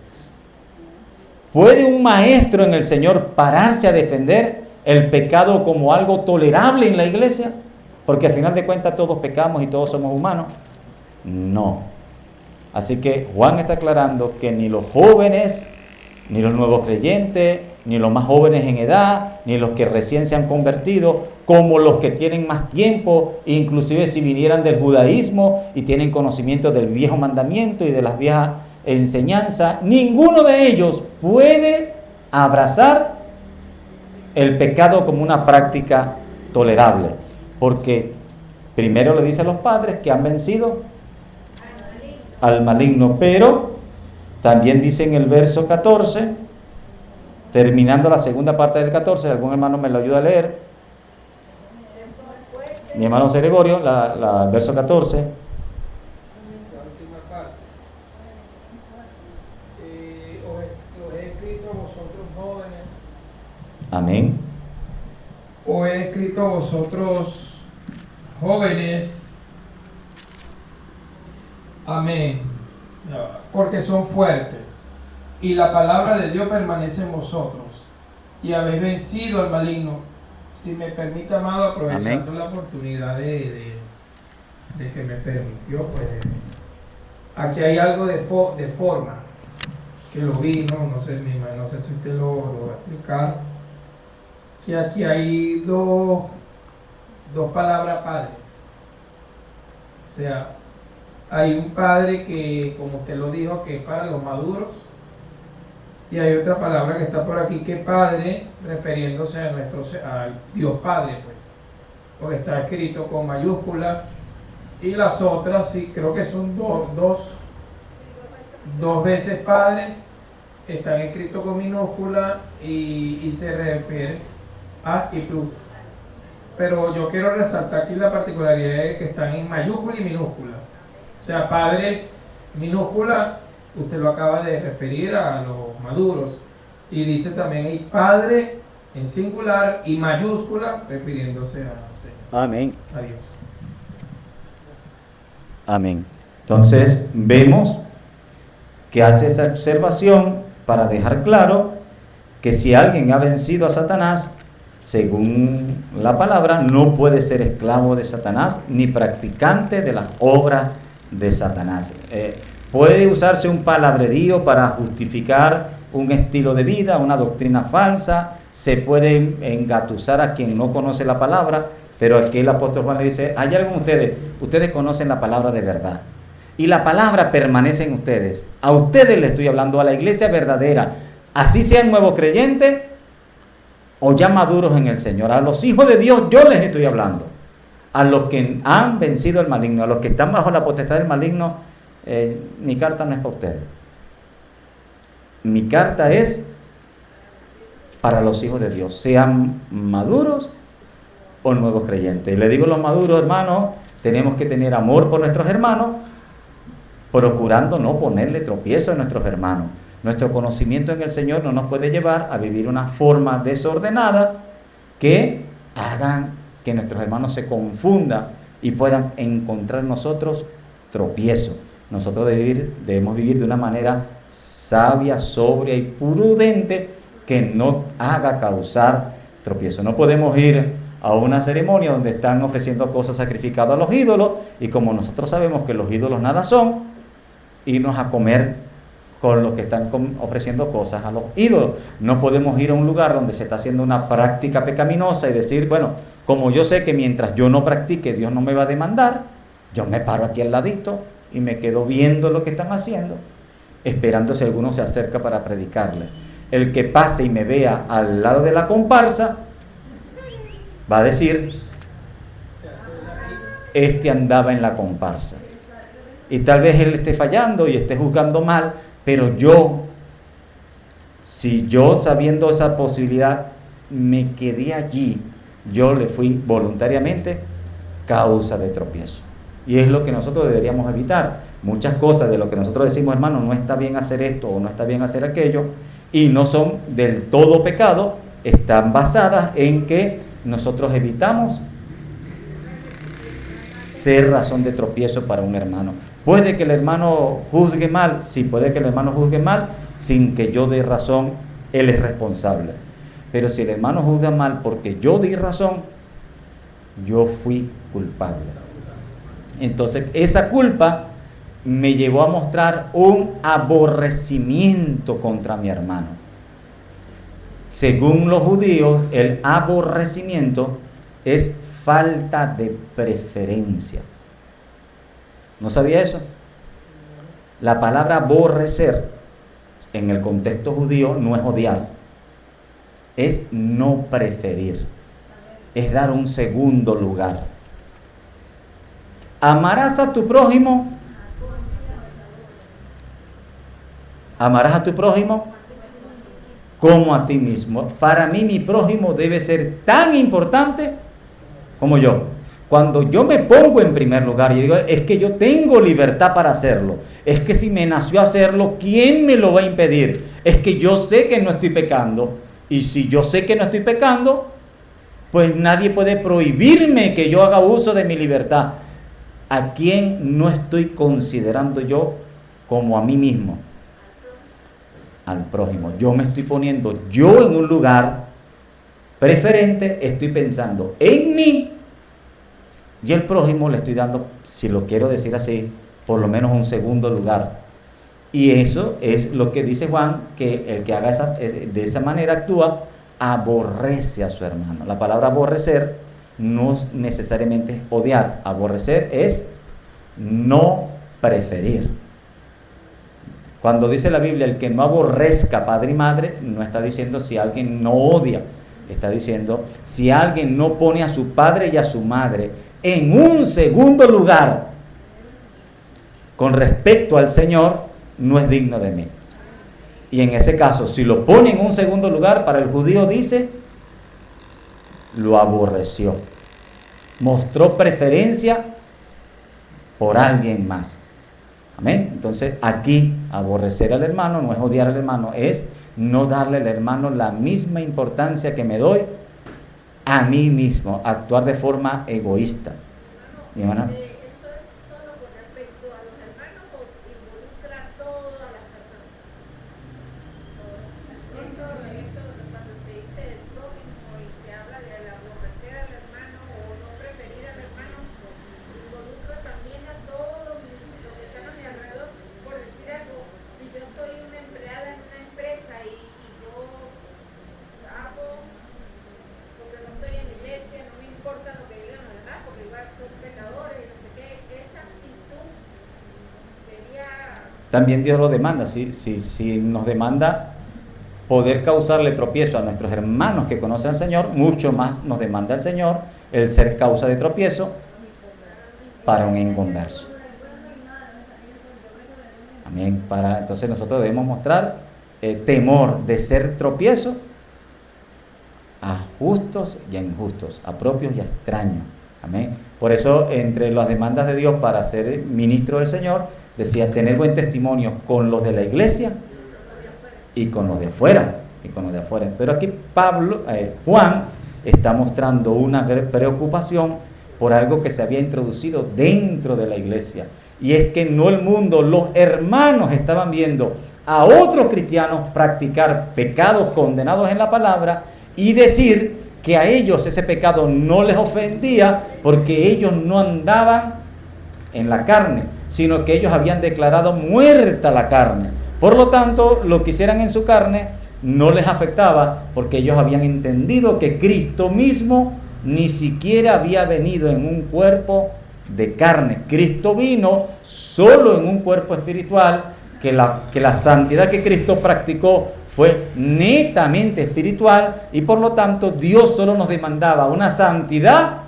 ¿Puede un maestro en el Señor pararse a defender el pecado como algo tolerable en la iglesia? Porque al final de cuentas todos pecamos y todos somos humanos. No. Así que Juan está aclarando que ni los jóvenes, ni los nuevos creyentes, ni los más jóvenes en edad, ni los que recién se han convertido, como los que tienen más tiempo, inclusive si vinieran del judaísmo y tienen conocimiento del viejo mandamiento y de las viejas enseñanza, ninguno de ellos puede abrazar el pecado como una práctica tolerable, porque primero le dice a los padres que han vencido al maligno, pero también dice en el verso 14, terminando la segunda parte del 14, algún hermano me lo ayuda a leer, mi hermano José Gregorio, el verso 14. Amén. Os he escrito a vosotros jóvenes, amén, porque son fuertes, y la palabra de Dios permanece en vosotros, y habéis vencido al maligno. Si me permite, amado, aprovechando la oportunidad de que me permitió, pues aquí hay algo de forma, que lo vi, no sé si usted lo va a explicar. Que aquí hay dos palabras padres. O sea, hay un padre que, como usted lo dijo, que es para los maduros, y hay otra palabra que está por aquí, que padre, refiriéndose al Dios Padre, pues, porque está escrito con mayúscula, y las otras sí, creo que son dos veces padres, están escritos con minúscula y se refiere a y plus. Pero yo quiero resaltar aquí la particularidad de que están en mayúscula y minúscula. O sea, padres minúscula, usted lo acaba de referir a los maduros. Y dice también ahí padre en singular y mayúscula refiriéndose a Señor. Amén. Adiós. Amén. Entonces vemos que hace esa observación para dejar claro que si alguien ha vencido a Satanás, según la palabra, no puede ser esclavo de Satanás ni practicante de las obras de Satanás. Puede usarse un palabrerío para justificar un estilo de vida, una doctrina falsa, se puede engatusar a quien no conoce la palabra, pero aquí el apóstol Juan le dice, hay algo en ustedes conocen la palabra de verdad, y la palabra permanece en ustedes. A ustedes les estoy hablando, a la iglesia verdadera, así sean nuevos creyentes o ya maduros en el Señor. A los hijos de Dios yo les estoy hablando. A los que han vencido el maligno, a los que están bajo la potestad del maligno, mi carta no es para ustedes. Mi carta es para los hijos de Dios, sean maduros o nuevos creyentes. Y le digo a los maduros, hermanos, tenemos que tener amor por nuestros hermanos, procurando no ponerle tropiezo a nuestros hermanos. Nuestro conocimiento en el Señor no nos puede llevar a vivir una forma desordenada que hagan que nuestros hermanos se confundan y puedan encontrar en nosotros tropiezo. Nosotros debemos vivir de una manera sabia, sobria y prudente que no haga causar tropiezo. No podemos ir a una ceremonia donde están ofreciendo cosas sacrificadas a los ídolos y como nosotros sabemos que los ídolos nada son, irnos a comer con los que están ofreciendo cosas a los ídolos. No podemos ir a un lugar donde se está haciendo una práctica pecaminosa y decir, bueno, como yo sé que mientras yo no practique Dios no me va a demandar, yo me paro aquí al ladito y me quedo viendo lo que están haciendo, esperando si alguno se acerca para predicarle. El que pase y me vea al lado de la comparsa va a decir, este andaba en la comparsa. Y tal vez él esté fallando y esté juzgando mal, pero si yo sabiendo esa posibilidad me quedé allí, yo le fui voluntariamente causa de tropiezo. Y es lo que nosotros deberíamos evitar. Muchas cosas de lo que nosotros decimos, hermano, no está bien hacer esto o no está bien hacer aquello, y no son del todo pecado, están basadas en que nosotros evitamos ser razón de tropiezo para un hermano. Puede que el hermano juzgue mal, sí, puede que el hermano juzgue mal sin que yo dé razón, él es responsable. Pero si el hermano juzga mal porque yo di razón, yo fui culpable. Entonces esa culpa me llevó a mostrar un aborrecimiento contra mi hermano. Según los judíos, el aborrecimiento es falta de preferencia. ¿No sabía eso? La palabra aborrecer en el contexto judío no es odiar, es no preferir, es dar un segundo lugar. Amarás a tu prójimo. Amarás a tu prójimo como a ti mismo. Para mí mi prójimo debe ser tan importante como yo. Cuando yo me pongo en primer lugar y digo, es que yo tengo libertad para hacerlo, es que si me nació hacerlo, ¿quién me lo va a impedir? Es que yo sé que no estoy pecando, y si yo sé que no estoy pecando, pues nadie puede prohibirme que yo haga uso de mi libertad. ¿A quién no estoy considerando yo como a mí mismo? Al prójimo. Yo me estoy poniendo yo en un lugar preferente, estoy pensando en mí, y el prójimo le estoy dando, si lo quiero decir así, por lo menos un segundo lugar. Y eso es lo que dice Juan, que el que haga de esa manera actúa, aborrece a su hermano. La palabra aborrecer no es necesariamente odiar. Aborrecer es no preferir. Cuando dice la Biblia, el que no aborrezca padre y madre, no está diciendo si alguien no odia. Está diciendo, si alguien no pone a su padre y a su madre en un segundo lugar con respecto al Señor, no es digno de mí. Y en ese caso, si lo pone en un segundo lugar, para el judío dice, lo aborreció. Mostró preferencia por alguien más. Amén. Entonces, aquí, aborrecer al hermano no es odiar al hermano, es no darle al hermano la misma importancia que me doy a mí mismo, actuar de forma egoísta. ¿Mi hermana? ¿Eso es solo con respecto a los hermanos o involucra a todas las personas? Eso cuando se dice el prójimo y se habla de aborrecer al hermano o no preferir al hermano, involucra también a todos los que están a mi alrededor. Por decir algo, si yo soy una empleada en una empresa y yo hago, porque no estoy en la iglesia, no me importa lo que digan los demás, porque igual son pecadores y no sé qué, esa actitud sería... También Dios lo demanda. Si nos demanda poder causarle tropiezo a nuestros hermanos que conocen al Señor, mucho más nos demanda el Señor el ser causa de tropiezo para un inconverso. Amén. Entonces nosotros debemos mostrar temor de ser tropiezo a justos y a injustos, a propios y a extraños. Amén. Por eso, entre las demandas de Dios para ser ministro del Señor, decía tener buen testimonio con los de la iglesia y con los de afuera. Pero aquí Juan está mostrando una preocupación por algo que se había introducido dentro de la iglesia. Y es que no el mundo, los hermanos estaban viendo a otros cristianos practicar pecados condenados en la palabra y decir que a ellos ese pecado no les ofendía porque ellos no andaban en la carne, sino que ellos habían declarado muerta la carne. Por lo tanto, lo que hicieran en su carne no les afectaba porque ellos habían entendido que Cristo mismo ni siquiera había venido en un cuerpo de carne. Cristo vino solo en un cuerpo espiritual, que la santidad que Cristo practicó fue netamente espiritual y por lo tanto Dios solo nos demandaba una santidad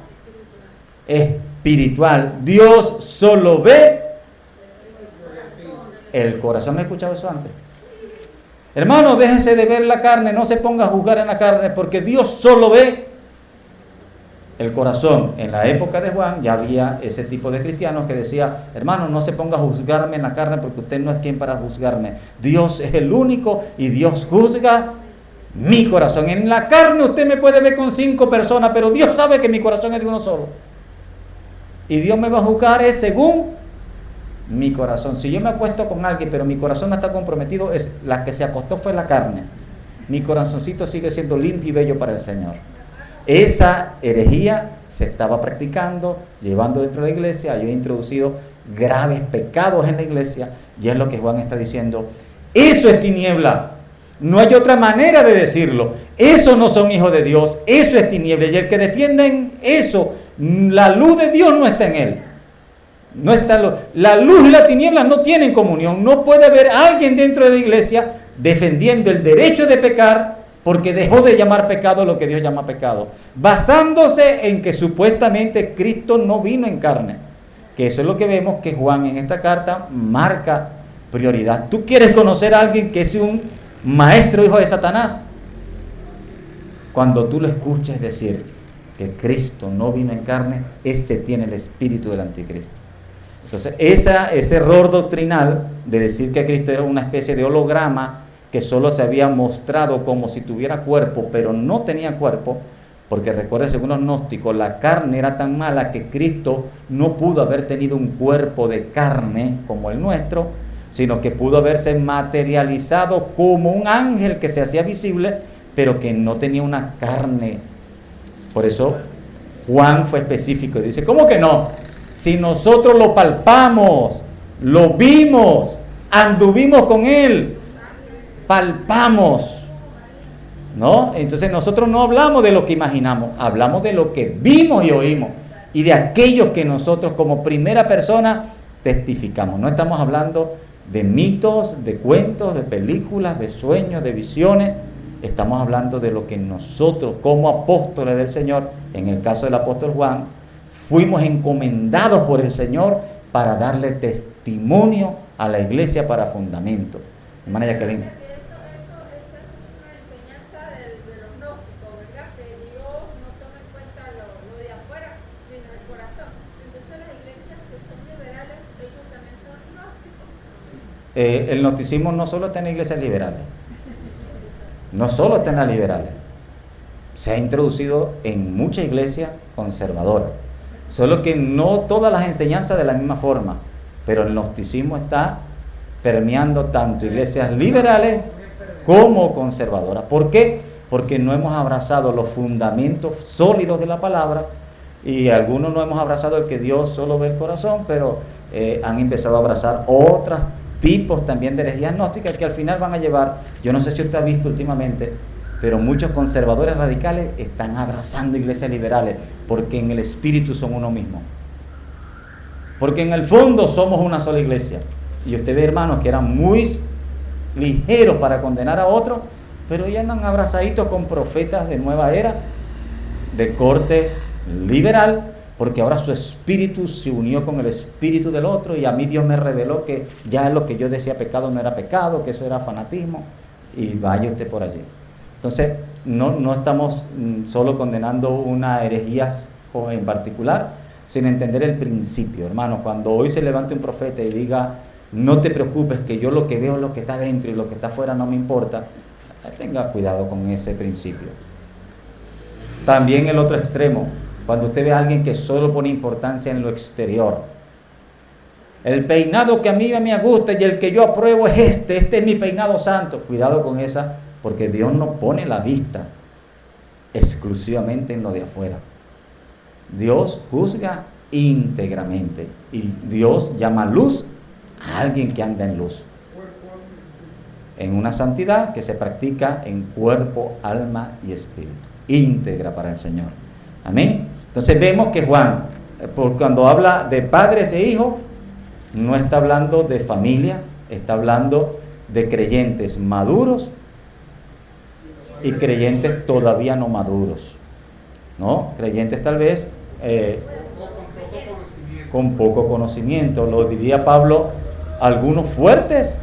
espiritual. Dios solo ve el corazón. ¿Me he escuchado eso antes? Hermano, déjese de ver la carne, no se ponga a juzgar en la carne, porque Dios solo ve el corazón. En la época de Juan ya había ese tipo de cristianos que decía: hermano, no se ponga a juzgarme en la carne porque usted no es quien para juzgarme. Dios es el único y Dios juzga mi corazón. En la carne usted me puede ver con 5 personas, pero Dios sabe que mi corazón es de uno solo. Y Dios me va a juzgar según mi corazón. Si yo me acuesto con alguien, pero mi corazón no está comprometido, la que se acostó fue la carne. Mi corazoncito sigue siendo limpio y bello para el Señor. Esa herejía se estaba practicando, llevando dentro de la iglesia, había introducido graves pecados en la iglesia, y es lo que Juan está diciendo. Eso es tiniebla, no hay otra manera de decirlo. Eso no son hijos de Dios, eso es tiniebla, y el que defiende eso, la luz de Dios no está en él. No está la luz y la tiniebla no tienen comunión. No puede haber alguien dentro de la iglesia defendiendo el derecho de pecar porque dejó de llamar pecado lo que Dios llama pecado, basándose en que supuestamente Cristo no vino en carne. Que eso es lo que vemos que Juan en esta carta marca prioridad. ¿Tú quieres conocer a alguien que es un maestro hijo de Satanás? Cuando tú lo escuches decir que Cristo no vino en carne, ese tiene el espíritu del anticristo. Entonces, ese error doctrinal de decir que Cristo era una especie de holograma que solo se había mostrado como si tuviera cuerpo, pero no tenía cuerpo, porque recuerden, según los gnósticos, la carne era tan mala que Cristo no pudo haber tenido un cuerpo de carne como el nuestro, sino que pudo haberse materializado como un ángel que se hacía visible, pero que no tenía una carne. Por eso Juan fue específico y dice: ¿cómo que no? Si nosotros lo palpamos, lo vimos, anduvimos con él, palpamos, ¿no? Entonces nosotros no hablamos de lo que imaginamos, hablamos de lo que vimos y oímos y de aquellos que nosotros como primera persona testificamos. No estamos hablando de mitos, de cuentos, de películas, de sueños, de visiones. Estamos hablando de lo que nosotros como apóstoles del Señor, en el caso del apóstol Juan, fuimos encomendados por el Señor para darle testimonio a la iglesia para fundamento. Hermana Jacqueline. Esa es una enseñanza de los gnósticos, ¿verdad? Que Dios no toma en cuenta lo de afuera, sino el corazón. Entonces las iglesias que son liberales, ellos también son gnósticos. El gnosticismo no solo está en iglesias liberales, no solo está en las liberales, se ha introducido en muchas iglesias conservadoras, solo que no todas las enseñanzas de la misma forma, pero el gnosticismo está permeando tanto iglesias liberales como conservadoras. ¿Por qué? Porque no hemos abrazado los fundamentos sólidos de la palabra, y algunos no hemos abrazado el que Dios solo ve el corazón, pero han empezado a abrazar otros tipos también de herejías gnósticas que al final van a llevar, yo no sé si usted ha visto últimamente, pero muchos conservadores radicales están abrazando iglesias liberales porque en el espíritu son uno mismo, porque en el fondo somos una sola iglesia. Y usted ve hermanos que eran muy ligeros para condenar a otros, pero ya andan abrazaditos con profetas de nueva era, de corte liberal, porque ahora su espíritu se unió con el espíritu del otro, y a mí Dios me reveló que ya lo que yo decía pecado no era pecado, que eso era fanatismo, y vaya usted por allí. Entonces, no estamos solo condenando una herejía en particular, sin entender el principio. Hermano, cuando hoy se levante un profeta y diga no te preocupes que yo lo que veo es lo que está dentro y lo que está afuera no me importa. Tenga cuidado con ese principio. También el otro extremo, cuando usted ve a alguien que solo pone importancia en lo exterior. El peinado que a mí me gusta y el que yo apruebo es este es mi peinado santo. Cuidado con esa, porque Dios no pone la vista exclusivamente en lo de afuera. Dios juzga íntegramente y Dios llama luz a alguien que anda en luz, en una santidad que se practica en cuerpo, alma y espíritu, íntegra para el Señor. Amén. Entonces vemos que Juan, cuando habla de padres e hijos, no está hablando de familia, está hablando de creyentes maduros y creyentes todavía no maduros, ¿no? Creyentes tal vez con poco conocimiento, lo diría Pablo, algunos fuertes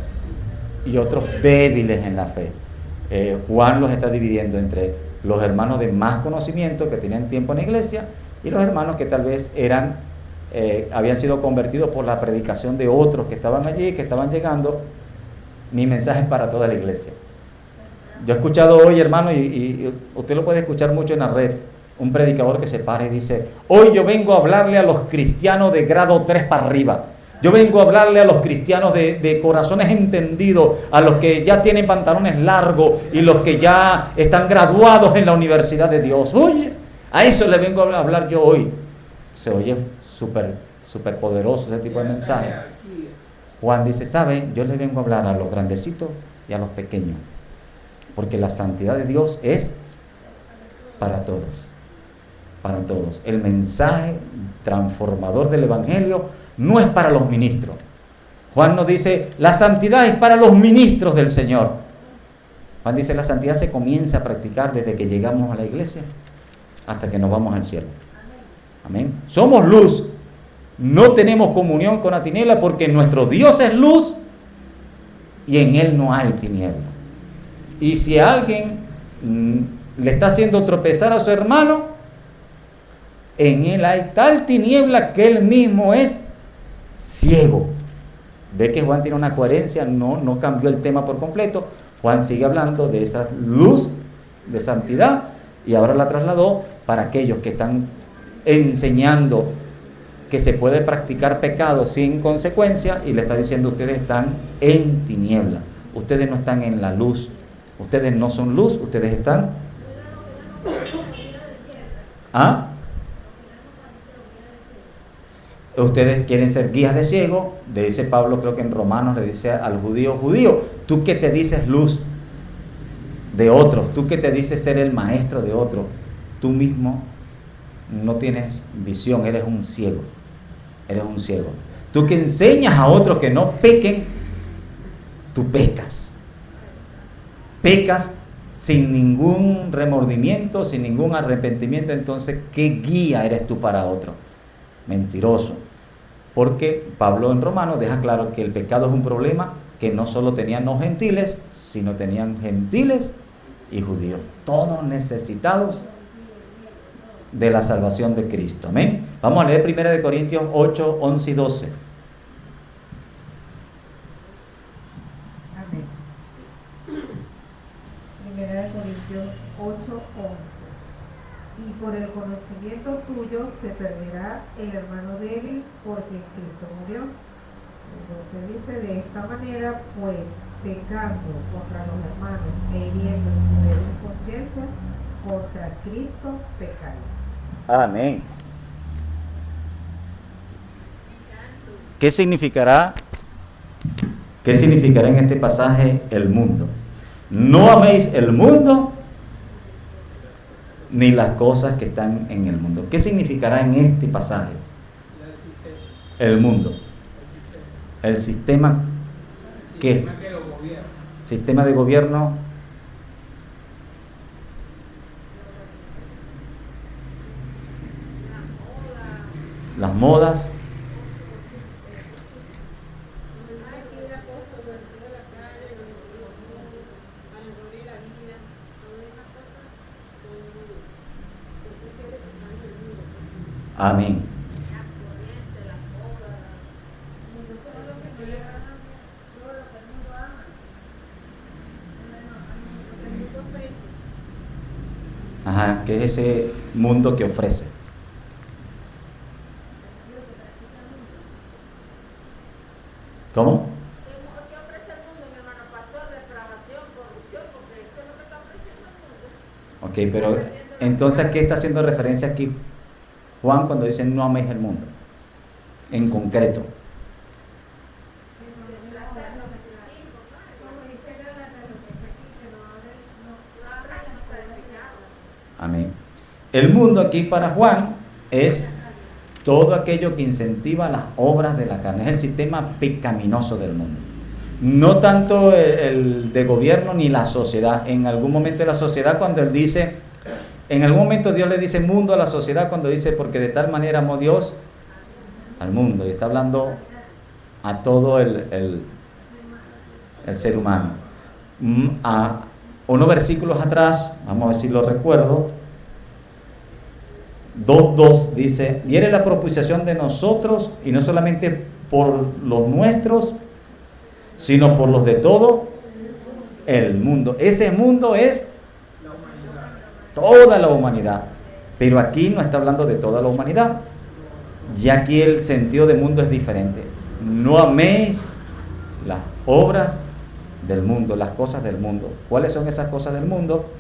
y otros débiles en la fe. Juan los está dividiendo entre los hermanos de más conocimiento que tenían tiempo en la iglesia y los hermanos que tal vez habían sido convertidos por la predicación de otros que estaban allí, que estaban llegando. Mi mensaje es para toda la iglesia. Yo he escuchado hoy, hermano, y usted lo puede escuchar mucho en la red, un predicador que se para y dice: hoy yo vengo a hablarle a los cristianos de grado 3 para arriba. Yo vengo a hablarle a los cristianos de corazones entendidos, a los que ya tienen pantalones largos y los que ya están graduados en la universidad de Dios. Oye, a eso le vengo a hablar yo hoy. Se oye súper poderoso ese tipo de mensaje. Juan dice: ¿sabe? Yo le vengo a hablar a los grandecitos y a los pequeños, porque la santidad de Dios es para todos, para todos. El mensaje transformador del Evangelio no es para los ministros. Juan nos dice: la santidad es para los ministros del Señor. Juan dice: la santidad se comienza a practicar desde que llegamos a la iglesia hasta que nos vamos al cielo. Amén. Somos luz. No tenemos comunión con la tiniebla porque nuestro Dios es luz y en Él no hay tiniebla. Y si alguien le está haciendo tropezar a su hermano, en él hay tal tiniebla que él mismo es ciego. Ve que Juan tiene una coherencia, no cambió el tema por completo. Juan sigue hablando de esa luz de santidad y ahora la trasladó para aquellos que están enseñando que se puede practicar pecado sin consecuencia, y le está diciendo: ustedes están en tiniebla, ustedes no están en la luz, ustedes no son luz, ustedes están... ¿Ah? Ustedes quieren ser guías de ciego. Le dice Pablo, creo que en Romanos le dice al judío: tú que te dices luz de otros, tú que te dices ser el maestro de otros, tú mismo no tienes visión, eres un ciego. Eres un ciego. Tú que enseñas a otros que no pequen, tú pecas. Pecas sin ningún remordimiento, sin ningún arrepentimiento. Entonces, ¿qué guía eres tú para otro? Mentiroso. Porque Pablo en Romanos deja claro que el pecado es un problema que no solo tenían los gentiles, sino tenían gentiles y judíos, todos necesitados de la salvación de Cristo. Amén. Vamos a leer 1 Corintios 8, 11 y 12. Amén. 1 Corintios 8, 11. Y por el conocimiento tuyo se perderá el hermano débil por quien Cristo murió. Entonces dice: de esta manera, pues, pecando contra los hermanos e hiriendo su débil conciencia, contra Cristo pecáis. Amén. ¿Qué significará en este pasaje el mundo? No améis el mundo ni las cosas que están en el mundo. ¿Qué significará en este pasaje? El mundo. El sistema. ¿Qué? Sistema de gobierno. Las modas. Amén. Ajá, que es ese mundo que ofrece. ¿Cómo? ¿Qué ofrece el mundo, mi hermano pastor? Depravación, corrupción, porque eso es lo que está ofreciendo el mundo. Ok, pero entonces, ¿a qué está haciendo referencia aquí Juan cuando dice no améis el mundo? En concreto. Amén. El mundo aquí para Juan es todo aquello que incentiva las obras de la carne. Es el sistema pecaminoso del mundo. No tanto el de gobierno ni la sociedad. En algún momento de la sociedad, cuando él dice, en algún momento Dios le dice mundo a la sociedad, cuando dice porque de tal manera amó Dios al mundo. Y está hablando a todo el ser humano. A unos versículos atrás, vamos a ver si lo recuerdo, 2:2 dice, y eres la propiciación de nosotros, y no solamente por los nuestros, sino por los de todo el mundo. Ese mundo es toda la humanidad, pero aquí no está hablando de toda la humanidad, ya aquí el sentido de mundo es diferente. No améis las obras del mundo, las cosas del mundo. ¿Cuáles son esas cosas del mundo?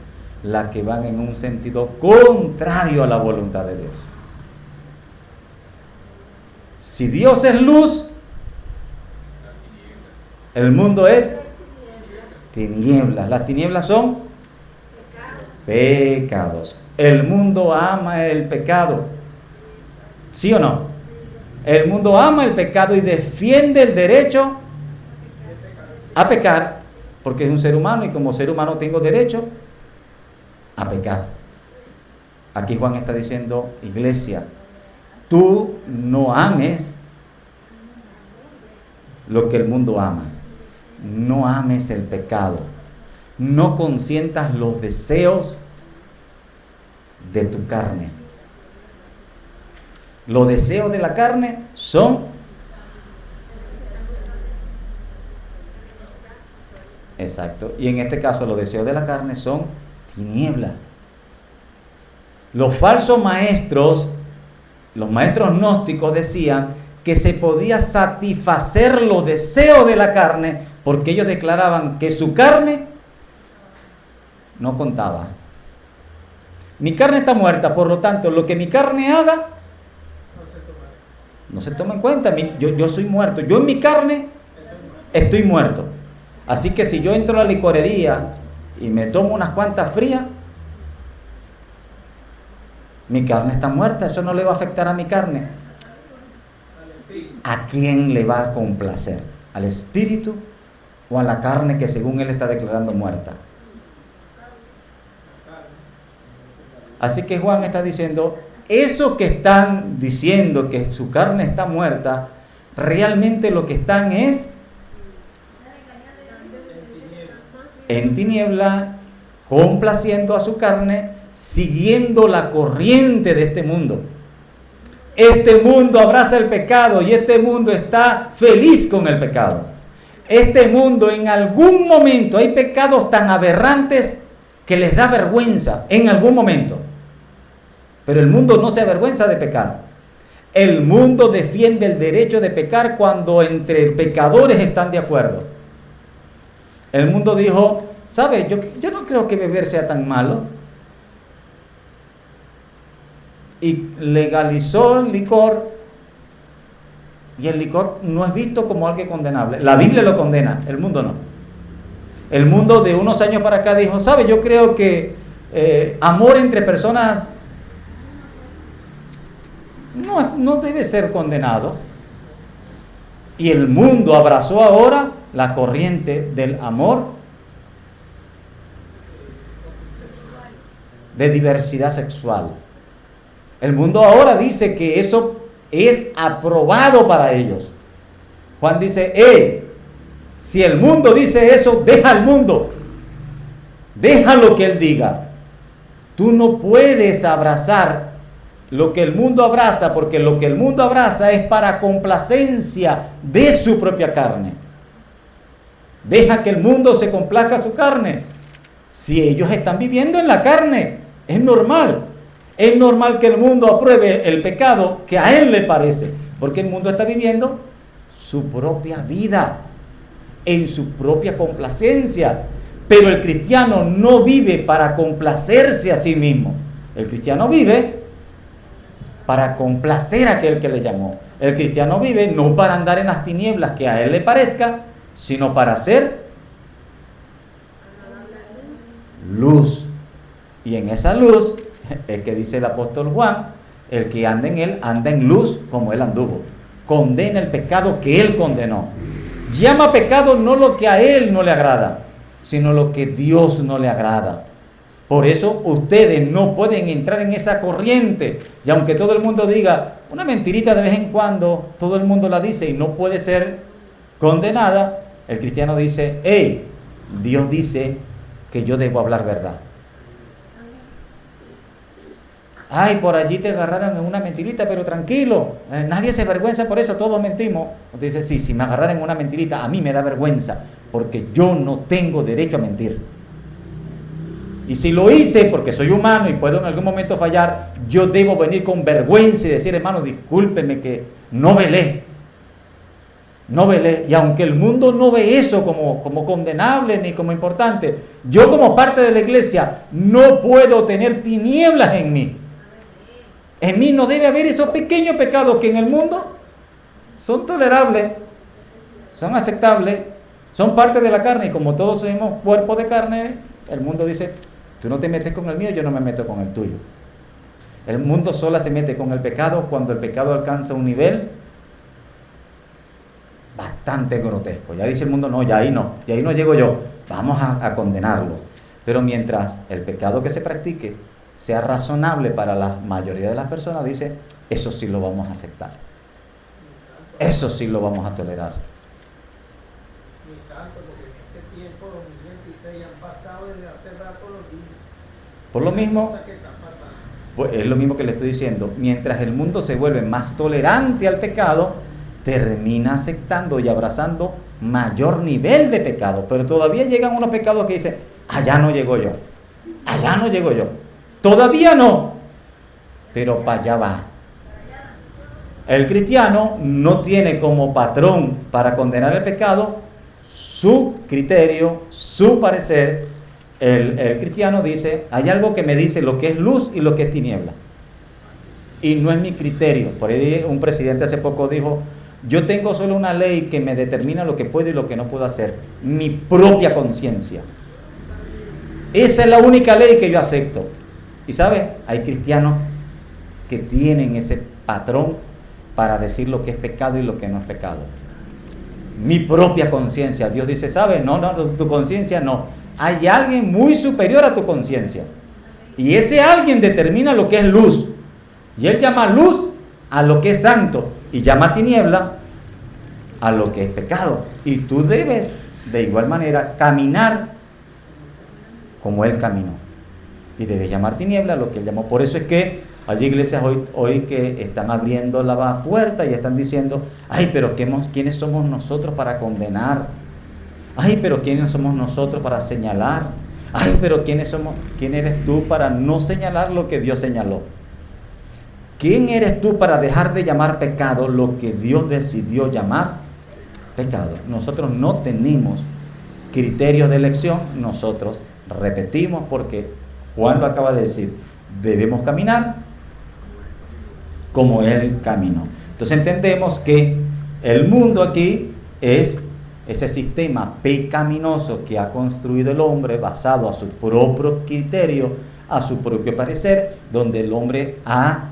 Las que van en un sentido contrario a la voluntad de Dios. Si Dios es luz, el mundo es tinieblas. Las tinieblas son pecados. El mundo ama el pecado. ¿Sí o no? El mundo ama el pecado y defiende el derecho a pecar, porque es un ser humano y como ser humano tengo derecho a pecar. Aquí Juan está diciendo, iglesia, tú no ames lo que el mundo ama. No ames el pecado. No consientas los deseos de tu carne. Los deseos de la carne son exacto. Y en este caso los deseos de la carne son tinieblas. Los falsos maestros, los maestros gnósticos decían que se podía satisfacer los deseos de la carne porque ellos declaraban que su carne no contaba. Mi carne está muerta, por lo tanto, lo que mi carne haga no se toma en cuenta. Yo soy muerto. Yo en mi carne estoy muerto. Así que si yo entro a la licorería y me tomo unas cuantas frías, mi carne está muerta, eso no le va a afectar a mi carne. ¿A quién le va a complacer? ¿Al espíritu o a la carne que según él está declarando muerta? Así que Juan está diciendo, eso que están diciendo que su carne está muerta, realmente lo que están es en tiniebla, complaciendo a su carne, siguiendo la corriente de este mundo. Este mundo abraza el pecado y este mundo está feliz con el pecado. Este mundo en algún momento, hay pecados tan aberrantes que les da vergüenza en algún momento. Pero el mundo no se avergüenza de pecar. El mundo defiende el derecho de pecar cuando entre pecadores están de acuerdo. El mundo dijo, ¿sabe? Yo no creo que beber sea tan malo. Y legalizó el licor. Y el licor no es visto como algo condenable. La Biblia lo condena, el mundo no. El mundo de unos años para acá dijo, ¿sabe? Yo creo que amor entre personas no debe ser condenado. Y el mundo abrazó ahora la corriente del amor de diversidad sexual. El mundo ahora dice que eso es aprobado para ellos. Juan dice, si el mundo dice eso, deja al mundo. Deja lo que él diga. Tú no puedes abrazar lo que el mundo abraza, porque lo que el mundo abraza es para complacencia de su propia carne. Deja que el mundo se complazca su carne. Si ellos están viviendo en la carne, Es normal. Es normal que el mundo apruebe el pecado que a él le parece, porque el mundo está viviendo su propia vida, en su propia complacencia. Pero el cristiano no vive para complacerse a sí mismo. El cristiano vive para complacer a aquel que le llamó. El cristiano vive no para andar en las tinieblas que a él le parezca, sino para hacer luz. Y en esa luz es que dice el apóstol Juan, el que anda en él, anda en luz como él anduvo. Condena el pecado que él condenó. Llama pecado no lo que a él no le agrada, sino lo que Dios no le agrada. Por eso ustedes no pueden entrar en esa corriente. Y aunque todo el mundo diga una mentirita de vez en cuando, todo el mundo la dice y no puede ser condenada, el cristiano dice, hey, Dios dice que yo debo hablar verdad. Ay, por allí te agarraron en una mentirita, pero tranquilo, nadie se avergüenza por eso, todos mentimos. Usted dice, sí, si me agarraran en una mentirita, a mí me da vergüenza, porque yo no tengo derecho a mentir. Y si lo hice porque soy humano y puedo en algún momento fallar, yo debo venir con vergüenza y decir, hermano, discúlpeme que no velé. Y aunque el mundo no ve eso como condenable ni como importante, yo como parte de la iglesia no puedo tener tinieblas en mí. En mí no debe haber esos pequeños pecados que en el mundo son tolerables, son aceptables, son parte de la carne. Y como todos somos cuerpo de carne, el mundo dice, tú no te metes con el mío, yo no me meto con el tuyo. El mundo solo se mete con el pecado cuando el pecado alcanza un nivel bastante grotesco. Ya dice el mundo, no, ya ahí no llego yo, vamos a condenarlo. Pero mientras el pecado que se practique sea razonable para la mayoría de las personas, dice, eso sí lo vamos a aceptar. Eso sí lo vamos a tolerar. Ni tanto, porque en este tiempo 2026 han pasado desde hace rato los días. Por lo mismo, pues es lo mismo que le estoy diciendo, mientras el mundo se vuelve más tolerante al pecado, termina aceptando y abrazando mayor nivel de pecado, pero todavía llegan unos pecados que dicen, allá no llego yo, todavía no, pero para allá va. El cristiano no tiene como patrón para condenar el pecado su criterio, su parecer. El cristiano dice, hay algo que me dice lo que es luz y lo que es tiniebla, y no es mi criterio. Por ahí un presidente hace poco dijo, yo tengo solo una ley que me determina lo que puedo y lo que no puedo hacer, mi propia conciencia. Esa es la única ley que yo acepto. Y ¿sabe? Hay cristianos que tienen ese patrón para decir lo que es pecado y lo que no es pecado. Mi propia conciencia. Dios dice, ¿sabe? No, tu conciencia no. Hay alguien muy superior a tu conciencia. Y ese alguien determina lo que es luz. Y él llama luz a lo que es santo. Y llama tiniebla a lo que es pecado. Y tú debes, de igual manera, caminar como él caminó. Y debes llamar tiniebla a lo que él llamó. Por eso es que hay iglesias hoy que están abriendo la puerta y están diciendo, ay, pero ¿quiénes somos nosotros para condenar? Ay, pero ¿quiénes somos nosotros para señalar? Ay, pero ¿quién eres tú para no señalar lo que Dios señaló? ¿Quién eres tú para dejar de llamar pecado lo que Dios decidió llamar pecado? Nosotros no tenemos criterios de elección, nosotros repetimos porque Juan lo acaba de decir, debemos caminar como Él caminó. Entonces entendemos que el mundo aquí es ese sistema pecaminoso que ha construido el hombre basado a su propio criterio, a su propio parecer, donde el hombre ha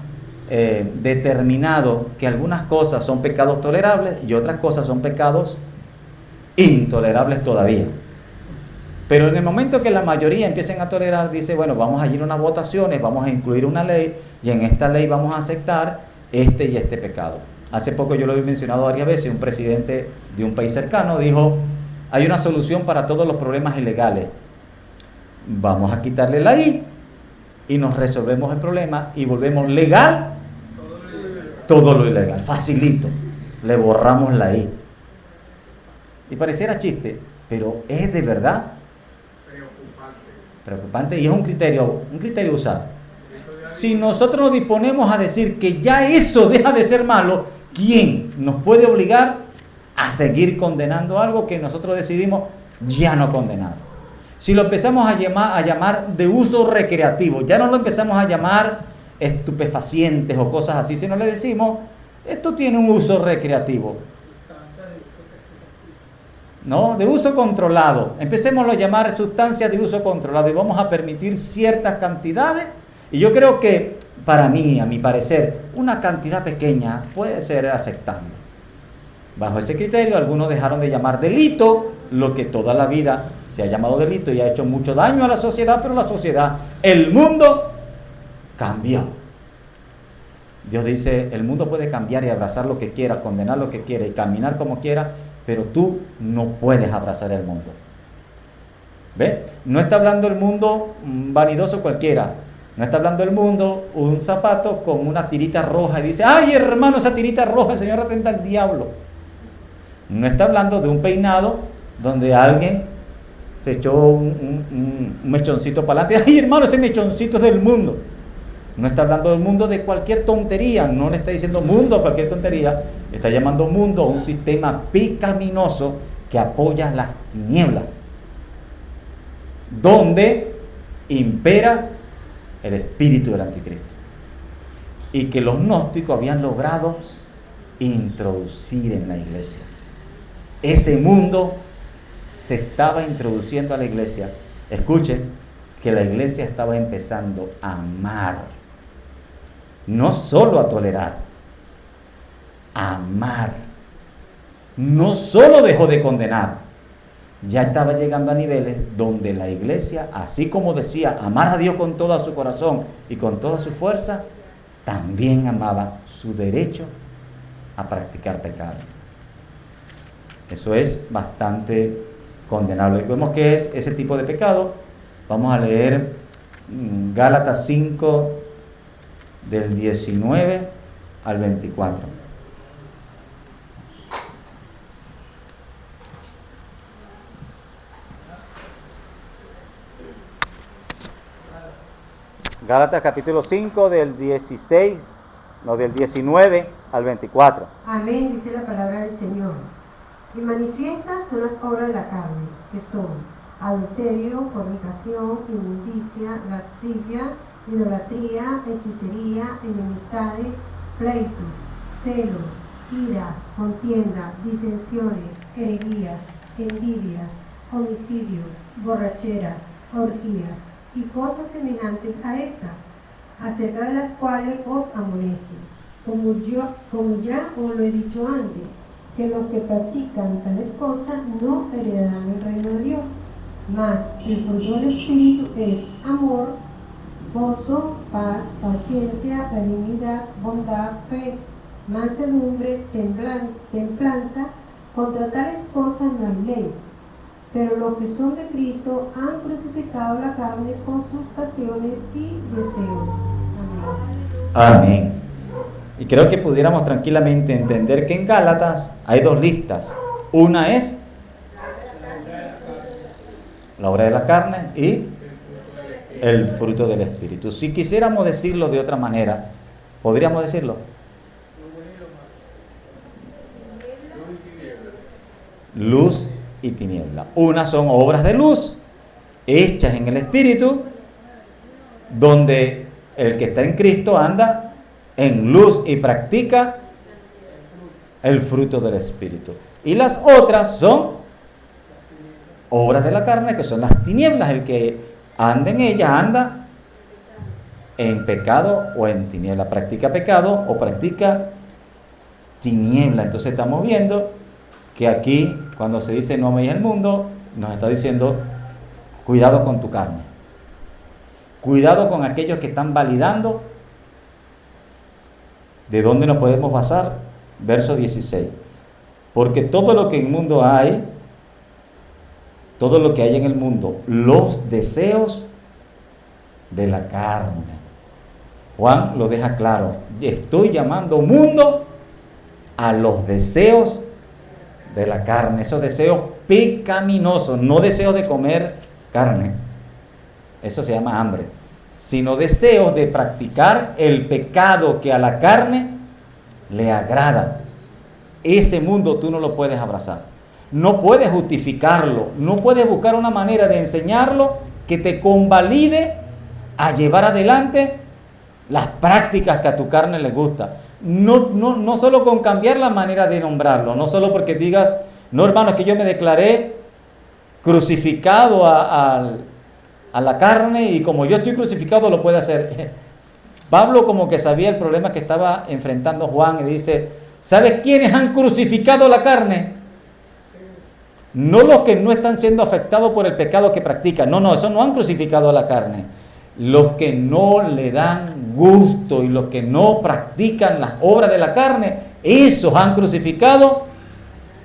determinado que algunas cosas son pecados tolerables y otras cosas son pecados intolerables todavía. Pero en el momento que la mayoría empiecen a tolerar, dice, bueno, vamos a ir a unas votaciones, vamos a incluir una ley y en esta ley vamos a aceptar este y este pecado. Hace poco yo lo he mencionado varias veces, un presidente de un país cercano dijo, hay una solución para todos los problemas ilegales. Vamos a quitarle la I y nos resolvemos el problema y volvemos legal todo lo ilegal, facilito, le borramos la I. Y pareciera chiste, pero es de verdad preocupante y es un criterio a usar. Si nosotros nos disponemos a decir que ya eso deja de ser malo, ¿quién nos puede obligar a seguir condenando algo que nosotros decidimos ya no condenar? Si lo empezamos a llamar de uso recreativo, ya no lo empezamos a llamar estupefacientes o cosas así, sino le decimos, esto tiene un uso recreativo. No, de uso controlado. Empecémoslo a llamar sustancias de uso controlado y vamos a permitir ciertas cantidades. Y yo creo que, para mí, a mi parecer, una cantidad pequeña puede ser aceptable. Bajo ese criterio, algunos dejaron de llamar delito lo que toda la vida se ha llamado delito y ha hecho mucho daño a la sociedad, pero la sociedad, el mundo, cambió. Dios dice, el mundo puede cambiar y abrazar lo que quiera, condenar lo que quiera y caminar como quiera, pero tú no puedes abrazar el mundo. ¿Ve? No está hablando el mundo vanidoso cualquiera. No está hablando el mundo un zapato con una tirita roja y dice, ¡ay, hermano, esa tirita roja, el Señor reprenda al diablo! No está hablando de un peinado donde alguien se echó un mechoncito para adelante. ¡Ay, hermano, ese mechoncito es del mundo! No está hablando del mundo de cualquier tontería, no le está diciendo mundo a cualquier tontería, está llamando mundo a un sistema pecaminoso que apoya las tinieblas, donde impera el espíritu del anticristo, y que los gnósticos habían logrado introducir en la iglesia. Ese mundo se estaba introduciendo a la iglesia. Escuchen, que la iglesia estaba empezando a amar. No solo a tolerar, a amar. No solo dejó de condenar, ya estaba llegando a niveles donde la iglesia, así como decía amar a Dios con todo su corazón y con toda su fuerza, también amaba su derecho a practicar pecado. Eso es bastante condenable. Vemos que es ese tipo de pecado. Vamos a leer Gálatas 5, del 19 al 24. Gálatas capítulo 5 del 19 al 24. Amén, dice la palabra del Señor. Y manifiestas son las obras de la carne, que son adulterio, fornicación, inmundicia, lascivia, idolatría, hechicería, enemistades, pleitos, celos, ira, contienda, disensiones, herejías, envidias, homicidios, borracheras, orgías y cosas semejantes a estas, acerca de las cuales os amonesto, como ya os lo he dicho antes, que los que practican tales cosas no heredarán el reino de Dios. Mas el fruto del Espíritu es amor, gozo, paz, paciencia, benignidad, bondad, fe, mansedumbre, templanza. Contra tales cosas no hay ley. Pero los que son de Cristo han crucificado la carne con sus pasiones y deseos. Amén. Amén. Y creo que pudiéramos tranquilamente entender que en Gálatas hay dos listas. Una es la obra de la carne y el fruto del Espíritu. Si quisiéramos decirlo de otra manera, ¿podríamos decirlo? Luz y tiniebla. Una son obras de luz, hechas en el Espíritu, donde el que está en Cristo anda en luz y practica el fruto del Espíritu. Y las otras son obras de la carne, que son las tinieblas. El que anda en ellas anda en pecado o en tiniebla, practica pecado o practica tiniebla. Entonces estamos viendo que aquí, cuando se dice no améis el mundo, nos está diciendo cuidado con tu carne, cuidado con aquellos que están validando. ¿De dónde nos podemos basar? Verso 16. Porque todo lo que en el mundo hay, todo lo que hay en el mundo, los deseos de la carne. Juan lo deja claro. Estoy llamando mundo a los deseos de la carne. Esos deseos pecaminosos, no deseos de comer carne. Eso se llama hambre. sino deseos de practicar el pecado que a la carne le agrada. Ese mundo tú no lo puedes abrazar. No puedes justificarlo. No puedes buscar una manera de enseñarlo que te convalide a llevar adelante las prácticas que a tu carne le gusta. No solo con cambiar la manera de nombrarlo. No solo porque digas, no hermano, es que yo me declaré crucificado a la carne y como yo estoy crucificado lo puede hacer. Pablo como que sabía el problema que estaba enfrentando Juan y dice, ¿sabes quiénes han crucificado la carne? No los que no están siendo afectados por el pecado que practican. No, esos no han crucificado a la carne. Los que no le dan gusto y los que no practican las obras de la carne, esos han crucificado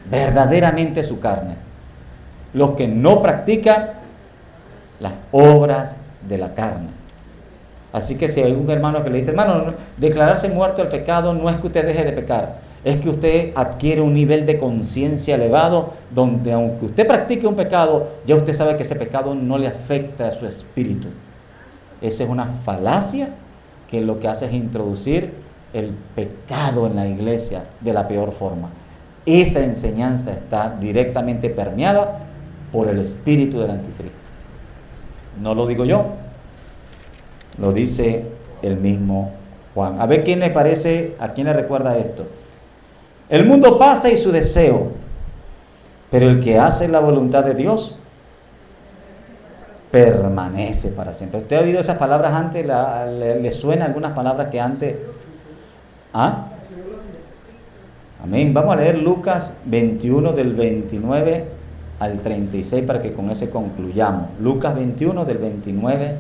verdaderamente su carne. Los que no practican las obras de la carne. Así que si hay un hermano que le dice, hermano, declararse muerto al pecado no es que usted deje de pecar, es que usted adquiere un nivel de conciencia elevado donde aunque usted practique un pecado, ya usted sabe que ese pecado no le afecta a su espíritu. Esa es una falacia que lo que hace es introducir el pecado en la iglesia de la peor forma. Esa enseñanza está directamente permeada por el espíritu del anticristo. No lo digo yo, lo dice el mismo Juan. A ver quién le parece, a quién le recuerda esto. El mundo pasa y su deseo, pero el que hace la voluntad de Dios permanece para siempre. ¿Usted ha oído esas palabras antes? ¿Le suenan algunas palabras que antes? ¿Ah? Amén. Vamos a leer Lucas 21 del 29 al 36 para que con ese concluyamos. Lucas 21 del 29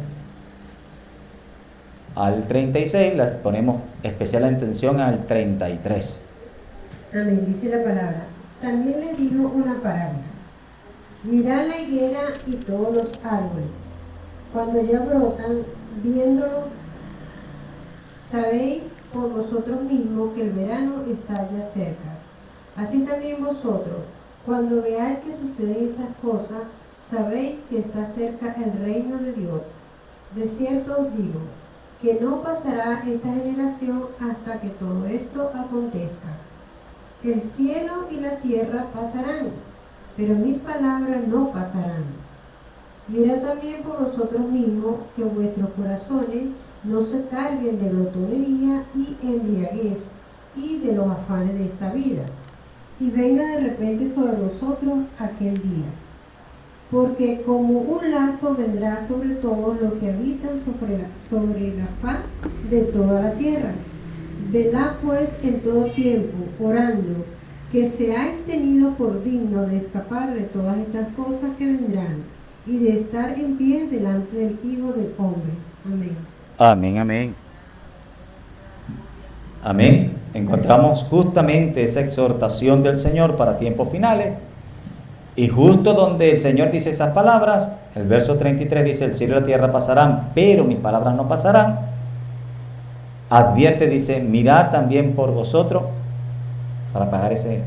al 36, le ponemos especial atención al 33. Amén, dice la palabra. También le dijo una parábola. Mirad la higuera y todos los árboles. Cuando ya brotan, viéndolos, sabéis por vosotros mismos que el verano está ya cerca. Así también vosotros, cuando veáis que suceden estas cosas, sabéis que está cerca el reino de Dios. De cierto os digo, que no pasará esta generación hasta que todo esto acontezca. El cielo y la tierra pasarán, pero mis palabras no pasarán. Mirad también por vosotros mismos que vuestros corazones no se carguen de glotonería y embriaguez y de los afanes de esta vida, y venga de repente sobre vosotros aquel día. Porque como un lazo vendrá sobre todos los que habitan sobre la faz de toda la tierra. Velad pues en todo tiempo, orando, que seáis tenidos por dignos de escapar de todas estas cosas que vendrán, y de estar en pie delante del Hijo del Hombre. Amén. Amén, amén. Amén. Encontramos justamente esa exhortación del Señor para tiempos finales. Y justo donde el Señor dice esas palabras, el verso 33 dice, el cielo y la tierra pasarán, pero mis palabras no pasarán. Advierte, dice, mirad también por vosotros, para pagar ese.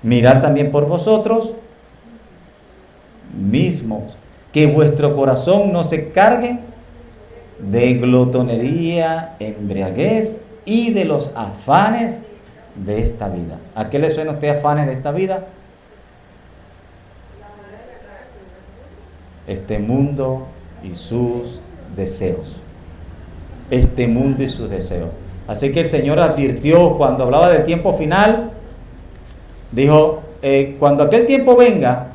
Mirad también por vosotros mismos, que vuestro corazón no se cargue de glotonería, embriaguez y de los afanes de esta vida. ¿A qué le suena a usted afanes de esta vida? Este mundo y sus deseos. Este mundo y sus deseos. Así que el Señor advirtió cuando hablaba del tiempo final, dijo, cuando aquel tiempo venga,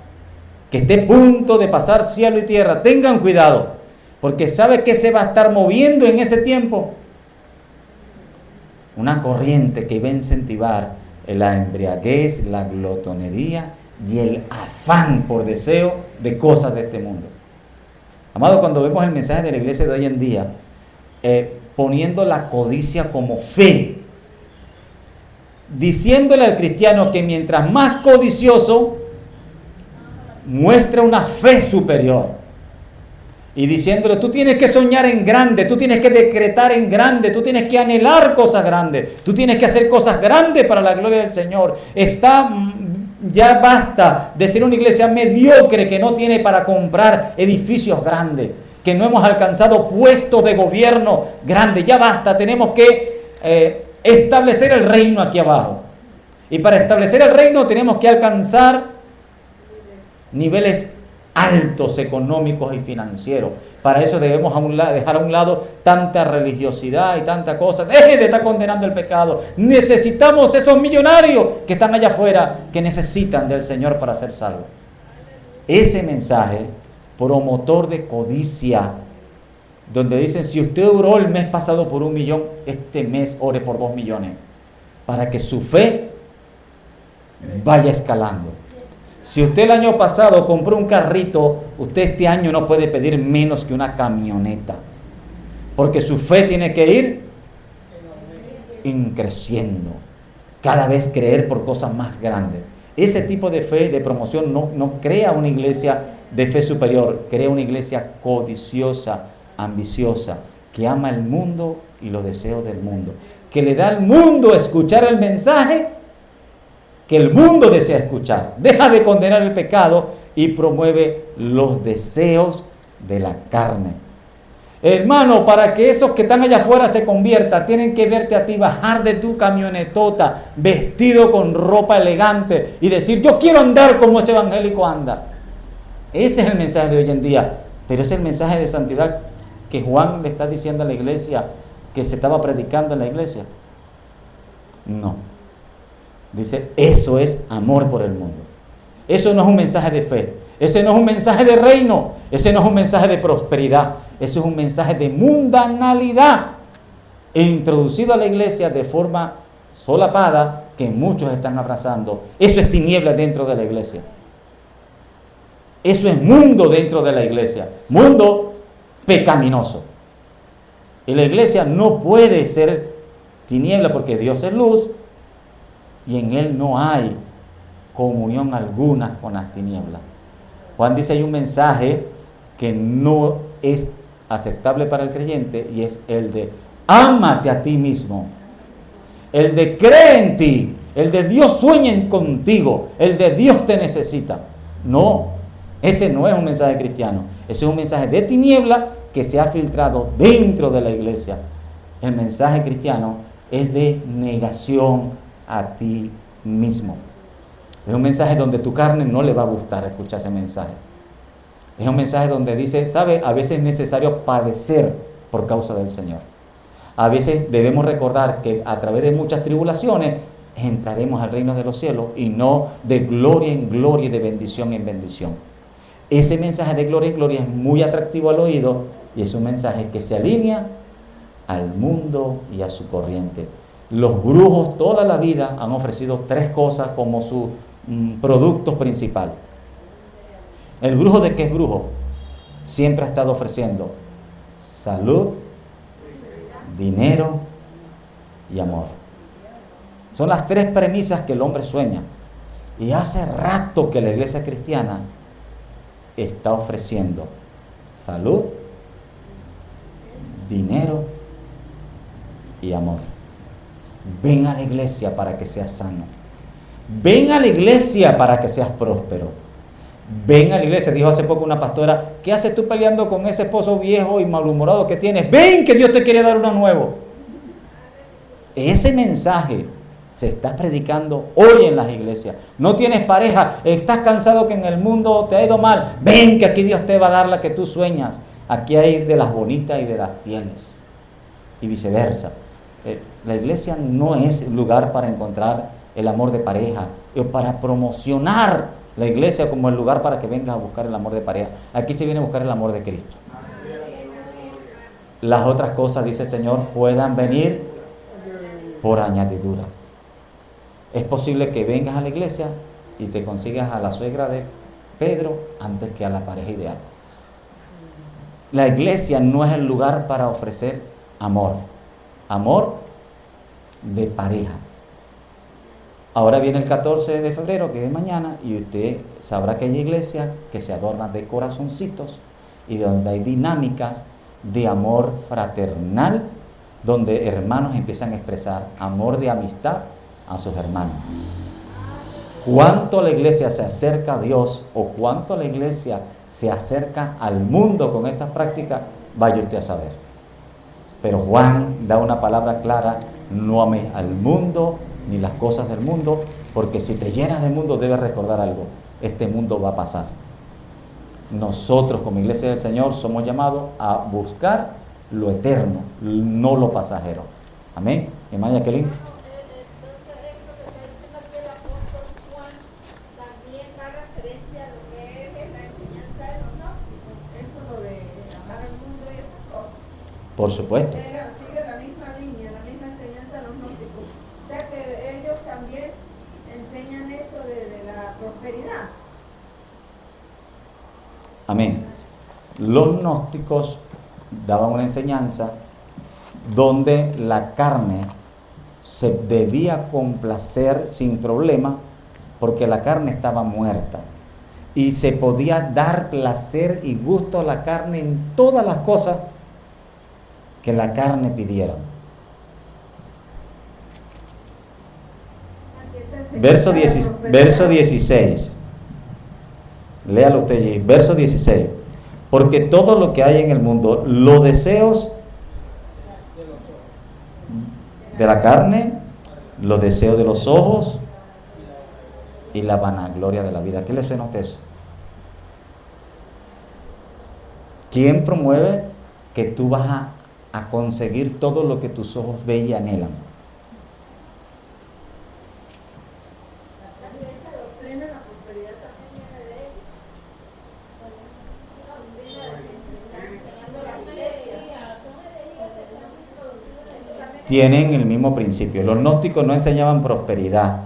que esté a punto de pasar cielo y tierra, tengan cuidado, porque ¿sabe qué se va a estar moviendo en ese tiempo? Una corriente que va a incentivar la embriaguez, la glotonería y el afán por deseo de cosas de este mundo. Amado, cuando vemos el mensaje de la iglesia de hoy en día, poniendo la codicia como fe, diciéndole al cristiano que mientras más codicioso, muestra una fe superior. Y diciéndole, tú tienes que soñar en grande, tú tienes que decretar en grande, tú tienes que anhelar cosas grandes, tú tienes que hacer cosas grandes para la gloria del Señor. Ya basta de ser una iglesia mediocre que no tiene para comprar edificios grandes. que no hemos alcanzado puestos de gobierno grandes. Ya basta, tenemos que establecer el reino aquí abajo. Y para establecer el reino tenemos que alcanzar niveles altos económicos y financieros. Para eso debemos dejar a un lado tanta religiosidad y tanta cosa. Deje de estar condenando el pecado. Necesitamos esos millonarios que están allá afuera, que necesitan del Señor para ser salvos. Ese mensaje, promotor de codicia, donde dicen, si usted oró el mes pasado por 1 millón, este mes ore por 2 millones, para que su fe vaya escalando. Si usted el año pasado compró un carrito, usted este año no puede pedir menos que una camioneta, porque su fe tiene que ir creciendo, cada vez creer por cosas más grandes. Ese tipo de fe, de promoción, no crea una iglesia de fe superior, crea una iglesia codiciosa, ambiciosa, que ama el mundo y los deseos del mundo, que le da al mundo escuchar el mensaje que el mundo desea escuchar. Deja de condenar el pecado y promueve los deseos de la carne. Hermano, para que esos que están allá afuera se conviertan, tienen que verte a ti bajar de tu camionetota, vestido con ropa elegante y decir, yo quiero andar como ese evangélico anda. Ese es el mensaje de hoy en día, pero es el mensaje de santidad que Juan le está diciendo a la iglesia, que se estaba predicando en la iglesia. No. Dice, eso es amor por el mundo. Eso no es un mensaje de fe. Ese no es un mensaje de reino. Ese no es un mensaje de prosperidad. Eso es un mensaje de mundanalidad, introducido a la iglesia de forma solapada, que muchos están abrazando. Eso es tiniebla dentro de la iglesia. Eso es mundo dentro de la iglesia. Mundo pecaminoso. Y la iglesia no puede ser tiniebla, porque Dios es luz y en Él no hay comunión alguna con las tinieblas. Juan dice, hay un mensaje que no es aceptable para el creyente, y es el de ámate a ti mismo, el de cree en ti, el de Dios sueña contigo, el de Dios te necesita. No, ese no es un mensaje cristiano. Ese es un mensaje de tiniebla que se ha filtrado dentro de la iglesia. El mensaje cristiano es de negación a ti mismo. Es un mensaje donde tu carne no le va a gustar escuchar ese mensaje. Es un mensaje donde dice, ¿sabe? A veces es necesario padecer por causa del Señor. A veces debemos recordar que a través de muchas tribulaciones entraremos al reino de los cielos, y no de gloria en gloria y de bendición en bendición. Ese mensaje de gloria en gloria es muy atractivo al oído, y es un mensaje que se alinea al mundo y a su corriente. Los brujos toda la vida han ofrecido 3 cosas como su producto principal. El brujo, ¿de qué es brujo? Siempre ha estado ofreciendo salud, dinero y amor. Son las 3 premisas que el hombre sueña. Y hace rato que la iglesia cristiana está ofreciendo salud, dinero y amor. Ven a la iglesia para que seas sano. Ven a la iglesia para que seas próspero. Ven a la iglesia. Dijo hace poco una pastora, ¿qué haces tú peleando con ese esposo viejo y malhumorado que tienes? Ven, que Dios te quiere dar uno nuevo. Ese mensaje se está predicando hoy en las iglesias. No tienes pareja, estás cansado que en el mundo te ha ido mal. Ven, que aquí Dios te va a dar la que tú sueñas. Aquí hay de las bonitas y de las fieles, y viceversa. La iglesia no es lugar para encontrar el amor de pareja, o para promocionar la iglesia como el lugar para que vengas a buscar el amor de pareja. Aquí se viene a buscar el amor de Cristo. Las otras cosas, dice el Señor, puedan venir por añadidura. Es posible que vengas a la iglesia y te consigas a la suegra de Pedro antes que a la pareja ideal. La iglesia no es el lugar para ofrecer amor de pareja. Ahora viene el 14 de febrero, que es mañana, y usted sabrá que hay iglesias que se adornan de corazoncitos y donde hay dinámicas de amor fraternal, donde hermanos empiezan a expresar amor de amistad a sus hermanos. Cuánto la iglesia se acerca a Dios o cuánto la iglesia se acerca al mundo con estas prácticas, vaya usted a saber. Pero Juan da una palabra clara: no ames al mundo ni las cosas del mundo, porque si te llenas del mundo debes recordar algo: este mundo va a pasar. Nosotros como iglesia del Señor somos llamados a buscar lo eterno, no lo pasajero. Amén. Hermana Jacqueline. Entonces, esto que está diciendo aquí el apóstol Juan también va referente a lo que es la enseñanza de los gnósticos. Eso lo de amar al mundo y esas cosas. Por supuesto. Sigue la misma línea, la misma enseñanza de los gnósticos. O sea que ellos también enseñan eso de la prosperidad. Amén. Los gnósticos daban una enseñanza donde la carne se debía complacer sin problema, porque la carne estaba muerta y se podía dar placer y gusto a la carne en todas las cosas que la carne pidiera. Verso 16. Léalo usted allí. Verso 16. Porque todo lo que hay en el mundo, los deseos de la carne, los deseos de los ojos y la vanagloria de la vida. ¿Qué le suena a usted eso? ¿Quién promueve que tú vas a conseguir todo lo que tus ojos ven y anhelan? Esa doctrina de la prosperidad también viene de ellos. Enseñando la iglesia. Tienen el mismo principio. Los gnósticos no enseñaban prosperidad.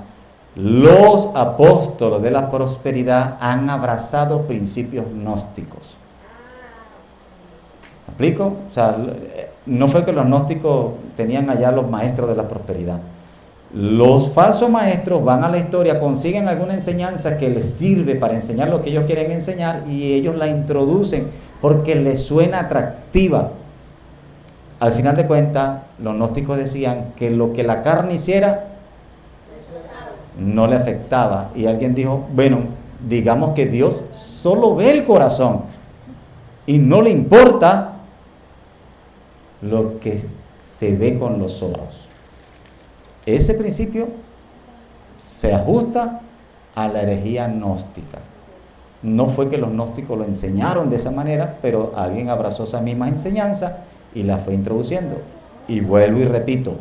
Los apóstoles de la prosperidad han abrazado principios gnósticos. ¿Me explico? O sea, no fue que los gnósticos tenían allá los maestros de la prosperidad. Los falsos maestros van a la historia, consiguen alguna enseñanza que les sirve para enseñar lo que ellos quieren enseñar y ellos la introducen porque les suena atractiva. Al final de cuentas, los gnósticos decían que lo que la carne hiciera no le afectaba. Y alguien dijo, bueno, digamos que Dios solo ve el corazón y no le importa lo que se ve con los ojos. Ese principio se ajusta a la herejía gnóstica. No fue que los gnósticos lo enseñaron de esa manera, pero alguien abrazó esa misma enseñanza y la fue introduciendo. Y vuelvo y repito,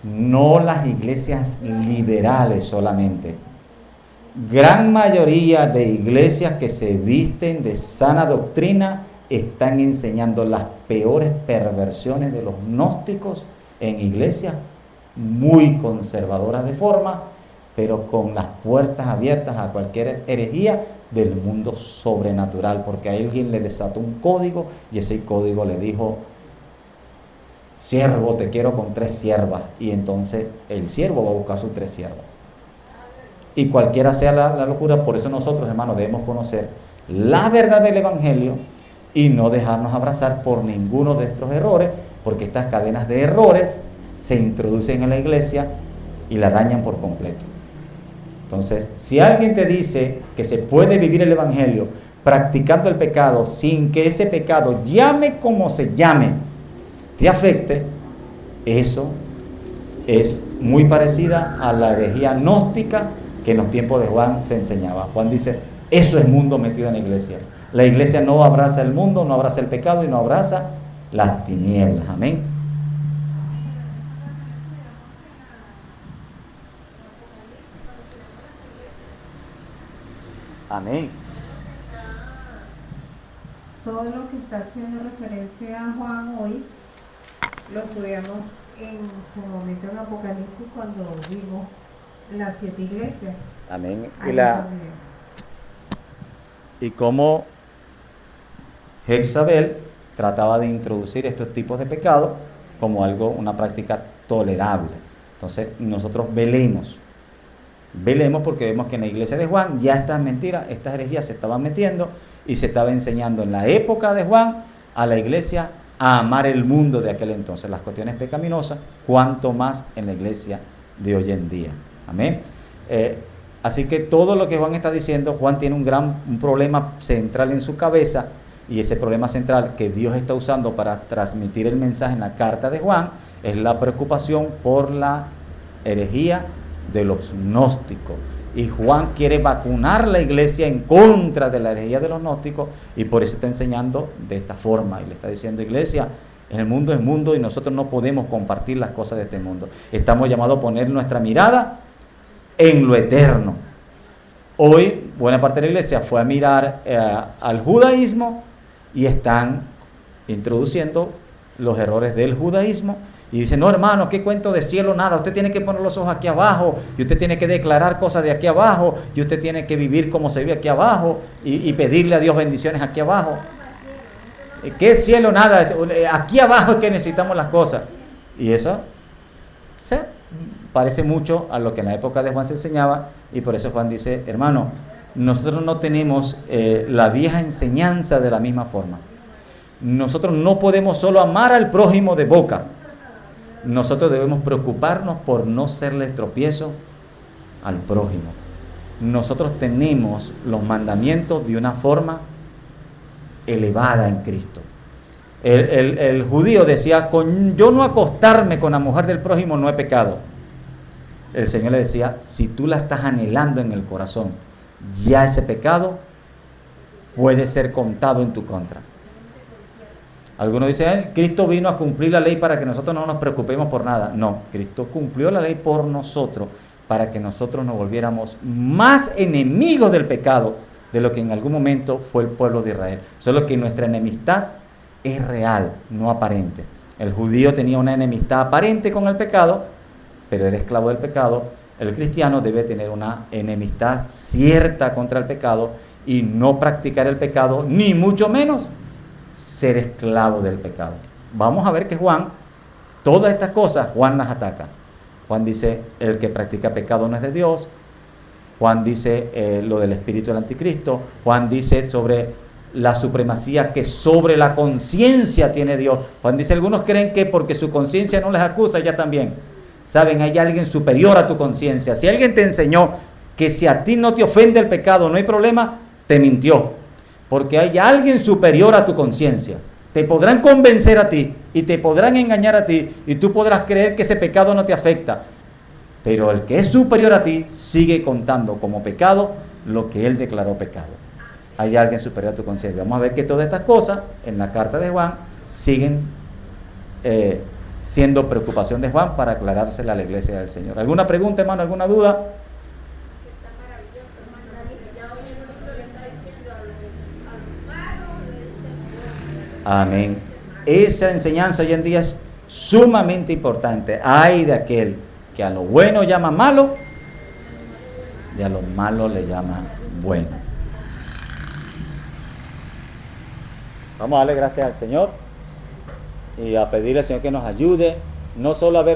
no las iglesias liberales solamente. Gran mayoría de iglesias que se visten de sana doctrina están enseñando las peores perversiones de los gnósticos en iglesias muy conservadoras de forma, pero con las puertas abiertas a cualquier herejía del mundo sobrenatural, porque a alguien le desató un código y ese código le dijo, siervo, te quiero con 3 siervas, y entonces el siervo va a buscar sus 3 siervas. Y cualquiera sea la locura, por eso nosotros, hermanos, debemos conocer la verdad del evangelio y no dejarnos abrazar por ninguno de estos errores, porque estas cadenas de errores se introducen en la iglesia y la dañan por completo. Entonces, si alguien te dice que se puede vivir el evangelio practicando el pecado sin que ese pecado, llame como se llame, te afecte, eso es muy parecida a la herejía gnóstica que en los tiempos de Juan se enseñaba. Juan dice, eso es mundo metido en la iglesia. La iglesia no abraza el mundo, no abraza el pecado y no abraza las tinieblas. Amén. Amén. Todo lo que está haciendo referencia a Juan hoy, lo estudiamos en su momento en Apocalipsis cuando vimos las 7 iglesias. Amén. Ahí Y cómo Jezabel trataba de introducir estos tipos de pecados como algo, una práctica tolerable. Entonces nosotros velemos porque vemos que en la iglesia de Juan ya estas mentiras, estas herejías se estaban metiendo y se estaba enseñando en la época de Juan a la iglesia a amar el mundo de aquel entonces, las cuestiones pecaminosas, cuanto más en la iglesia de hoy en día. Amén. Así que todo lo que Juan está diciendo, Juan tiene un problema central en su cabeza, y ese problema central que Dios está usando para transmitir el mensaje en la carta de Juan es la preocupación por la herejía de los gnósticos. Y Juan quiere vacunar la iglesia en contra de la herejía de los gnósticos, y por eso está enseñando de esta forma y le está diciendo: iglesia, el mundo es mundo y nosotros no podemos compartir las cosas de este mundo. Estamos llamados a poner nuestra mirada en lo eterno. Hoy buena parte de la iglesia fue a mirar al judaísmo y están introduciendo los errores del judaísmo y dicen: no, hermano, ¿qué cuento de cielo? Nada, usted tiene que poner los ojos aquí abajo y usted tiene que declarar cosas de aquí abajo y usted tiene que vivir como se vive aquí abajo y pedirle a Dios bendiciones aquí abajo. ¿Qué cielo? Nada, aquí abajo es que necesitamos las cosas. Y eso se parece mucho a lo que en la época de Juan se enseñaba, y por eso Juan dice: hermano, nosotros no tenemos la vieja enseñanza de la misma forma. Nosotros no podemos solo amar al prójimo de boca. Nosotros debemos preocuparnos por no serle tropiezo al prójimo. Nosotros tenemos los mandamientos de una forma elevada en Cristo. El judío decía: con yo no acostarme con la mujer del prójimo no es pecado. El Señor le decía: si tú la estás anhelando en el corazón, ya ese pecado puede ser contado en tu contra. Algunos dicen: Cristo vino a cumplir la ley para que nosotros no nos preocupemos por nada. No, Cristo cumplió la ley por nosotros, para que nosotros nos volviéramos más enemigos del pecado de lo que en algún momento fue el pueblo de Israel. Solo que nuestra enemistad es real, no aparente. El judío tenía una enemistad aparente con el pecado, pero era esclavo del pecado. El cristiano debe tener una enemistad cierta contra el pecado y no practicar el pecado, ni mucho menos ser esclavo del pecado. Vamos a ver que Juan, todas estas cosas, Juan las ataca. Juan dice: el que practica pecado no es de Dios. Juan dice lo del espíritu del anticristo. Juan dice sobre la supremacía que sobre la conciencia tiene Dios. Juan dice: algunos creen que porque su conciencia no les acusa, ya también. Saben, hay alguien superior a tu conciencia. Si alguien te enseñó que si a ti no te ofende el pecado no hay problema, te mintió. Porque hay alguien superior a tu conciencia. Te podrán convencer a ti y te podrán engañar a ti y tú podrás creer que ese pecado no te afecta. Pero el que es superior a ti sigue contando como pecado lo que él declaró pecado. Hay alguien superior a tu conciencia. Vamos a ver que todas estas cosas en la carta de Juan siguen siendo preocupación de Juan para aclarársela a la iglesia del Señor. ¿Alguna pregunta, hermano? ¿Alguna duda? Amén. Esa enseñanza hoy en día es sumamente importante. Ay de aquel que a lo bueno llama malo y a lo malo le llama bueno. Vamos a darle gracias al Señor y a pedirle al Señor que nos ayude, no solo a verlo